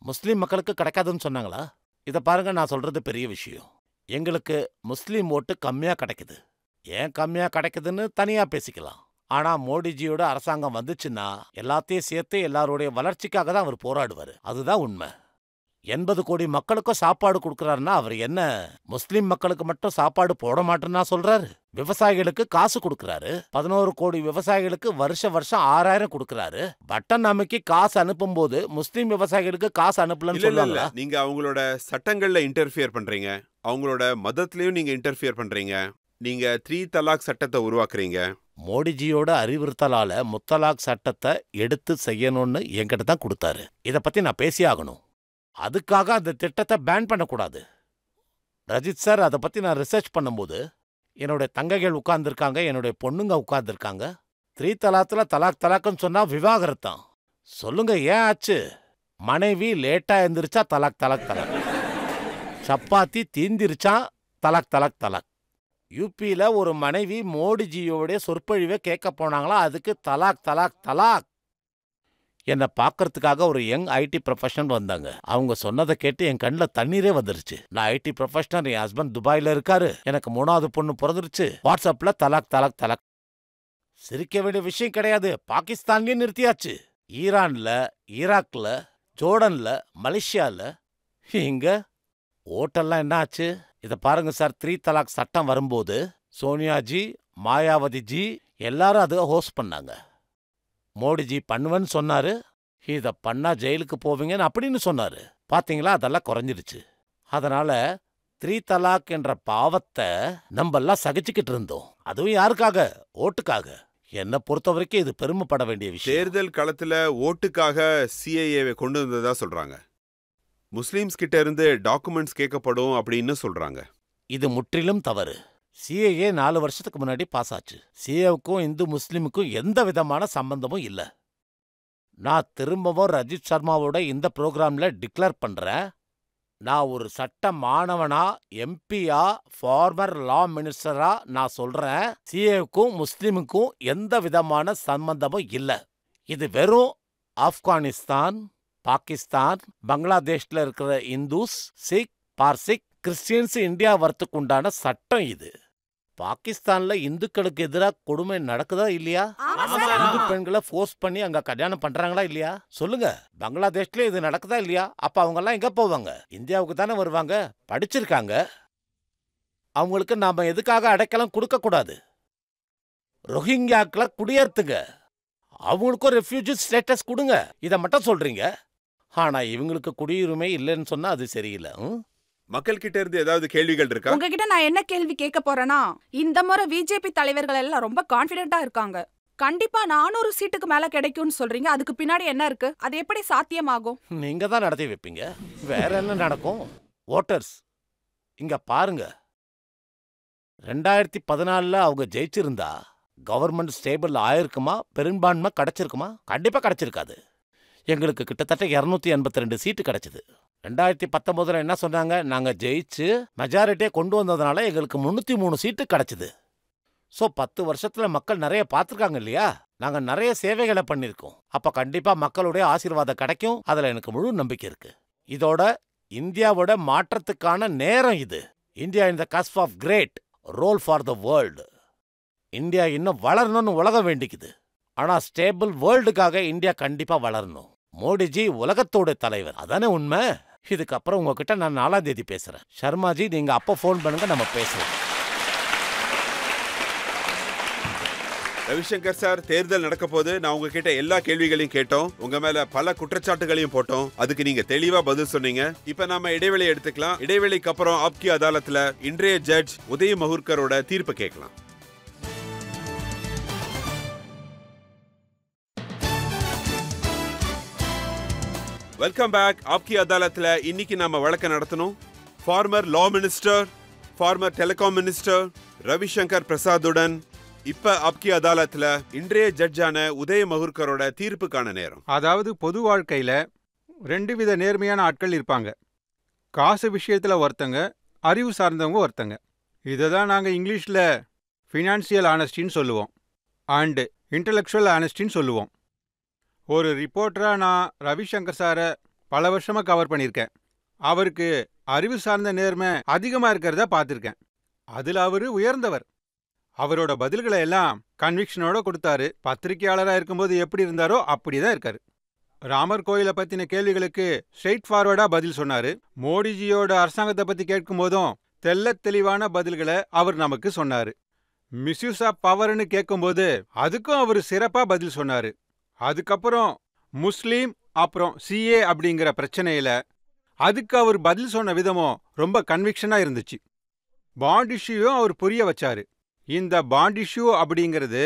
முஸ்லீம் மக்களுக்கு கிடைக்காதுன்னு சொன்னாங்களா? இதை பாருங்க, நான் சொல்றது பெரிய விஷயம். எங்களுக்கு முஸ்லீம் ஓட்டு கம்மியா கிடைக்குது. ஏன் கம்மியா கிடைக்குதுன்னு தனியா பேசிக்கலாம். ஆனா மோடிஜியோட அரசாங்கம் வந்துச்சுன்னா எல்லாத்தையும் சேர்த்து எல்லாருடைய வளர்ச்சிக்காக தான் அவர் போராடுவாரு. அதுதான் உண்மை. 80 கோடி மக்களுக்கும் சாப்பாடு கொடுக்கறாருன்னா அவர் என்ன முஸ்லீம் மக்களுக்கு மட்டும் சாப்பாடு போட மாட்டேன்னா சொல்றாரு? விவசாயிகளுக்கு காசு கொடுக்கறாரு. 11 கோடி விவசாயிகளுக்கு வருஷம் 6000 கொடுக்கறாரு. பட்டன் அமைக்கி காசு அனுப்பும் போது முஸ்லீம் விவசாயிகளுக்கு காசு அனுப்பலன்னு சொல்லல. நீங்க அவங்களோட சட்டங்கள்ல இன்டர்ஃபியர் பண்றீங்க, அவங்களோட மதத்திலயும் நீங்க இன்டர்ஃபியர் பண்றீங்க. நீங்க 3 தலாக் சட்டத்தை உருவாக்குறீங்க. மோடிஜியோட அறிவுறுத்தலால முத்தலாக் சட்டத்தை எடுத்து செய்யணும்னு என்கிட்ட தான் கொடுத்தாரு. இதை பத்தி நான் பேசி ஆகணும். அதுக்காக அந்த திட்டத்தை பேன் பண்ணக்கூடாது. ரஜித் சார், அதை பத்தி நான் ரிசர்ச் பண்ணும்போது என்னுடைய தங்கைகள் உட்கார்ந்துருக்காங்க, என்னுடைய பொண்ணுங்க உட்கார்ந்துருக்காங்க. 3 தலாக்ல தலாக் தலாக்னு சொன்னா விவாகரத்தான். சொல்லுங்க, ஏன் ஆச்சு? மனைவி லேட்டா எழுந்திருச்சா தலாக் தலாக் தலாக், சப்பாத்தி தீந்திருச்சா தலாக் தலாக் தலாக். யூபியில ஒரு மனைவி மோடிஜியோடைய சொற்பொழிவை கேட்க போனாங்களா, அதுக்கு தலாக் தலாக் தலாக். என்னை பார்க்கறதுக்காக ஒரு யங் ஐடி ப்ரொஃபஷனல் வந்தாங்க. அவங்க சொன்னதை கேட்டு என் கண்ணில் தண்ணீரே வந்துருச்சு. நான் ஐடி ப்ரொஃபஷனல், என் ஹஸ்பண்ட் துபாயில இருக்காரு, எனக்கு 3வது பொண்ணு பிறந்துருச்சு, வாட்ஸ்அப்ல தலாக் தலாக் தலாக். சிரிக்க வேண்டிய விஷயம் கிடையாது. பாகிஸ்தான்லயும் நிறுத்தியாச்சு, ஈரான்ல, ஈராக்ல, ஜோர்டன்ல, மலேசியால. இங்க ஓட்டெல்லாம் என்ன ஆச்சு? இதை பாருங்க சார். 3 தலாக் சட்டம் வரும்போது சோனியாஜி, மாயாவதிஜி எல்லாரும் அதை ஹோஸ்ட் பண்ணாங்க. மோடிஜி பண்ணுவேன்னு சொன்னாரு, இதை பண்ணா ஜெயிலுக்கு போவீங்கன்னு அப்படின்னு சொன்னாரு. பாத்தீங்களா, அதெல்லாம் குறைஞ்சிருச்சு. அதனால 3 தலாக் என்ற பாவத்தை நம்மெல்லாம் சகிச்சுக்கிட்டு இருந்தோம். அதுவும் யாருக்காக? ஓட்டுக்காக. என்னை பொறுத்த வரைக்கும் இது பெருமைப்பட வேண்டிய விஷயம். தேர்தல் களத்துல ஓட்டுக்காக சிஏஏவை கொண்டு வந்ததா சொல்றாங்க. முஸ்லிம்ஸ் கிட்ட இருந்து டாக்குமெண்ட்ஸ் கேட்கப்படும் அப்படின்னு சொல்றாங்க. இது முற்றிலும் தவறு. சிஏஏ 4 வருஷத்துக்கு முன்னாடி பாஸ் ஆச்சு. சிஏவுக்கும் இந்து முஸ்லிமுக்கும் எந்த விதமான சம்பந்தமும் இல்ல. நான் திரும்பவும் ரஜித் சர்மாவோட இந்த ப்ரோக்ராம்ல டிக்ளேர் பண்றேன். நான் ஒரு சட்ட மாணவனா, எம்பியா, ஃபார்மர் லா மினிஸ்டரா நான் சொல்றேன், சிஏவுக்கும் முஸ்லிமுக்கும் எந்த விதமான சம்பந்தமும் இல்ல. இது வெறும் ஆப்கானிஸ்தான், பாகிஸ்தான், பங்களாதேஷ்ல இருக்கிற Hindus, sick, parsec, Christians India வரத்துக்கு உண்டான சட்டம் இது. பாகிஸ்தான்ல இந்துக்களுக்கு எதிராக கொடுமை நடக்குதா இல்லையா? இந்து பெண்களை ஃபோர்ஸ் பண்ணி அங்க கல்யாணம் பண்றாங்களா இல்லையா? சொல்லுங்க. பங்களாதேஷ்ல இது நடக்குதா இல்லையா? அப்ப அவங்க எல்லாம் எங்க போவாங்க? இந்தியாவுக்கு தானே வருவாங்க. படிச்சிருக்காங்க. அவங்களுக்கு நாம எதுக்காக அடைக்கலம் கொடுக்க கூடாது? ரோஹிங்கியாக்களை குடியேற்றுங்க, அவங்களுக்கும் ரெஃப்யூஜி ஸ்டேட்டஸ் கொடுங்க. இதை மட்டும் சொல்றீங்க. ஆனா இவங்களுக்கு குடியுரிமை இல்லைன்னு சொன்னா அது சரியில்லை. மக்கள் கிட்ட இருந்து ஏதாவது கேள்விகள் இருக்கா? உங்ககிட்ட நான் என்ன கேள்வி கேட்க போறேன்னா, இந்த முறை பிஜேபி தலைவர்கள் எல்லாம் ரொம்ப கான்பிடென்ட்டா இருக்காங்க. கண்டிப்பா 400 சீட்டுக்கு மேல கிடைக்கும்னு சொல்றீங்க. அதுக்கு பின்னாடி என்ன இருக்கு? அது எப்படி சாத்தியமாகும்? நீங்க தான் நடத்தி வைப்பீங்க. வேற என்ன நடக்கும்? ஓட்டர்ஸ் இங்க பாருங்க. 2014 அவங்க ஜெயிச்சிருந்தா கவர்மெண்ட் ஸ்டேபிள் ஆயிருக்குமா? பெரும்பான்மை கிடைச்சிருக்குமா? கண்டிப்பா கிடைச்சிருக்காது. எங்களுக்கு கிட்டத்தட்ட 282 சீட்டு கிடைச்சது. 2019 என்ன சொன்னாங்க? நாங்க ஜெயிச்சு மெஜாரிட்டியை கொண்டு வந்ததுனால எங்களுக்கு 303 சீட்டு கிடைச்சது. ஸோ 10 வருஷத்துல மக்கள் நிறைய பார்த்துருக்காங்க இல்லையா? நாங்க நிறைய சேவைகளை பண்ணியிருக்கோம். அப்ப கண்டிப்பா மக்களுடைய ஆசீர்வாதம் கிடைக்கும். அதுல எனக்கு முழு நம்பிக்கை இருக்கு. இதோட இந்தியாவோட மாற்றத்துக்கான நேரம் இது. India in the cusp of great role for the world. India இன்னும் வளரணும்னு உலகம் வேண்டிக்குது. ஆனா ஸ்டேபிள் வேர்ல்டுக்காக இந்தியா கண்டிப்பா வளரணும். மோடிஜி உலகத்தோட தலைவர், அதானே உண்மை. இதுக்கப்புறம் உங்ககிட்ட நான் 4ஆம் தேதி பேசுறேன். சர்மாஜி, நீங்க அப்ப போன் பண்ணுங்க, நம்ம பேசுவோம். ரவிசங்கர் சார், தேர்தல் நடக்க போது நான் உங்ககிட்ட எல்லா கேள்விகளையும் கேட்டோம். உங்க மேல பல குற்றச்சாட்டுகளையும் போட்டோம். அதுக்கு நீங்க தெளிவா பதில் சொன்னீங்க. இப்ப நாம இடைவெளி எடுத்துக்கலாம். இடைவெளிக்கு அப்புறம் ஆப்கி அதாலத்ல இன்றைய ஜட்ஜ் உதய் மஹூர்கரோட தீர்ப்பு கேட்கலாம். Welcome back. ஆப்கி அதாலத்ல இன்னைக்கு நாம வழக்கு நடத்தணும். Former law minister, former telecom minister Ravishankar பிரசாத்துடன் இப்ப ஆப்கி அதாலத்ல இன்றைய ஜட்ஜான உதய் மஹூர்கரோட தீர்ப்புக்கான நேரம். அதாவது பொது வாழ்க்கையில 2 வித நேர்மையான ஆட்கள் இருப்பாங்க. காசு விஷயத்துல ஒருத்தங்க, அறிவு சார்ந்தவங்க ஒருத்தங்க. இதை தான் நாங்க இங்கிலீஷ்ல ஃபினான்சியல் ஆனஸ்டின்னு சொல்லுவோம், அண்ட் இன்டலெக்சுவல் ஆனஸ்டின்னு சொல்லுவோம். ஒரு ரிப்போர்ட்டரா நான் ரவிசங்கர் சாரை பல வருஷமா கவர் பண்ணியிருக்கேன். அவருக்கு அறிவு சார்ந்த நேர்மை அதிகமா இருக்கிறத பார்த்துருக்கேன். அதுல அவரு உயர்ந்தவர். அவரோட பதில்களை எல்லாம் கன்விக்ஷனோட கொடுத்தாரு. பத்திரிகையாளராக இருக்கும்போது எப்படி இருந்தாரோ அப்படிதான் இருக்காரு. ராமர் கோயிலை பத்தின கேள்விகளுக்கு ஸ்ட்ரெயிட் ஃபார்வர்டா பதில் சொன்னாரு. மோடிஜியோட அரசாங்கத்தை பத்தி கேட்கும் போதும் தெல்ல தெளிவான பதில்களை அவர் நமக்கு சொன்னாரு. மிஸ்யூஸ் ஆஃப் பவர்னு கேட்கும்போது அதுக்கும் அவர் சிறப்பா பதில் சொன்னாரு. அதுக்கப்புறம் முஸ்லீம் அப்புறம் சிஏ அப்படிங்கிற பிரச்சனையில அதுக்கு அவர் பதில் சொன்ன விதமும் ரொம்ப கன்விக்ஷனா இருந்துச்சு. பாண்ட் இஷ்யூவும் அவர் புரிய வச்சாரு. இந்த பாண்ட் இஷ்யூ அப்படிங்கிறது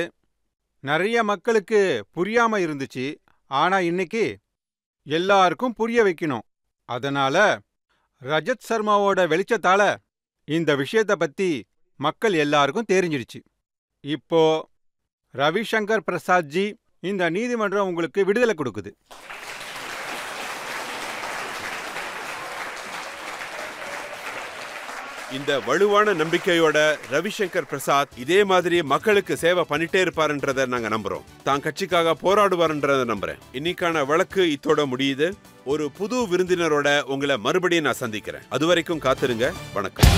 நிறைய மக்களுக்கு புரியாம இருந்துச்சு. ஆனா இன்னைக்கு எல்லாருக்கும் புரிய வைக்கணும். அதனால ரஜத் சர்மாவோட வெளிச்சத்தால இந்த விஷயத்தை பத்தி மக்கள் எல்லாருக்கும் தெரிஞ்சிடுச்சு. இப்போ ரவிசங்கர் பிரசாத்ஜி, இந்த நீதிமன்றம் உங்களுக்கு விடுதலை கொடுக்குது. இந்த வலுவான நம்பிக்கையோட ரவிசங்கர் பிரசாத் இதே மாதிரி மக்களுக்கு சேவை பண்ணிட்டே இருப்பாருன்றத நாங்க நம்புறோம். தான் கட்சிக்காக போராடுவாருன்றத நம்புறேன். இன்னைக்கான வழக்கு இத்தோட முடியுது. ஒரு புது விருந்தினரோட உங்களை மறுபடியும் நான் சந்திக்கிறேன். அது வரைக்கும் காத்திருங்க. வணக்கம்.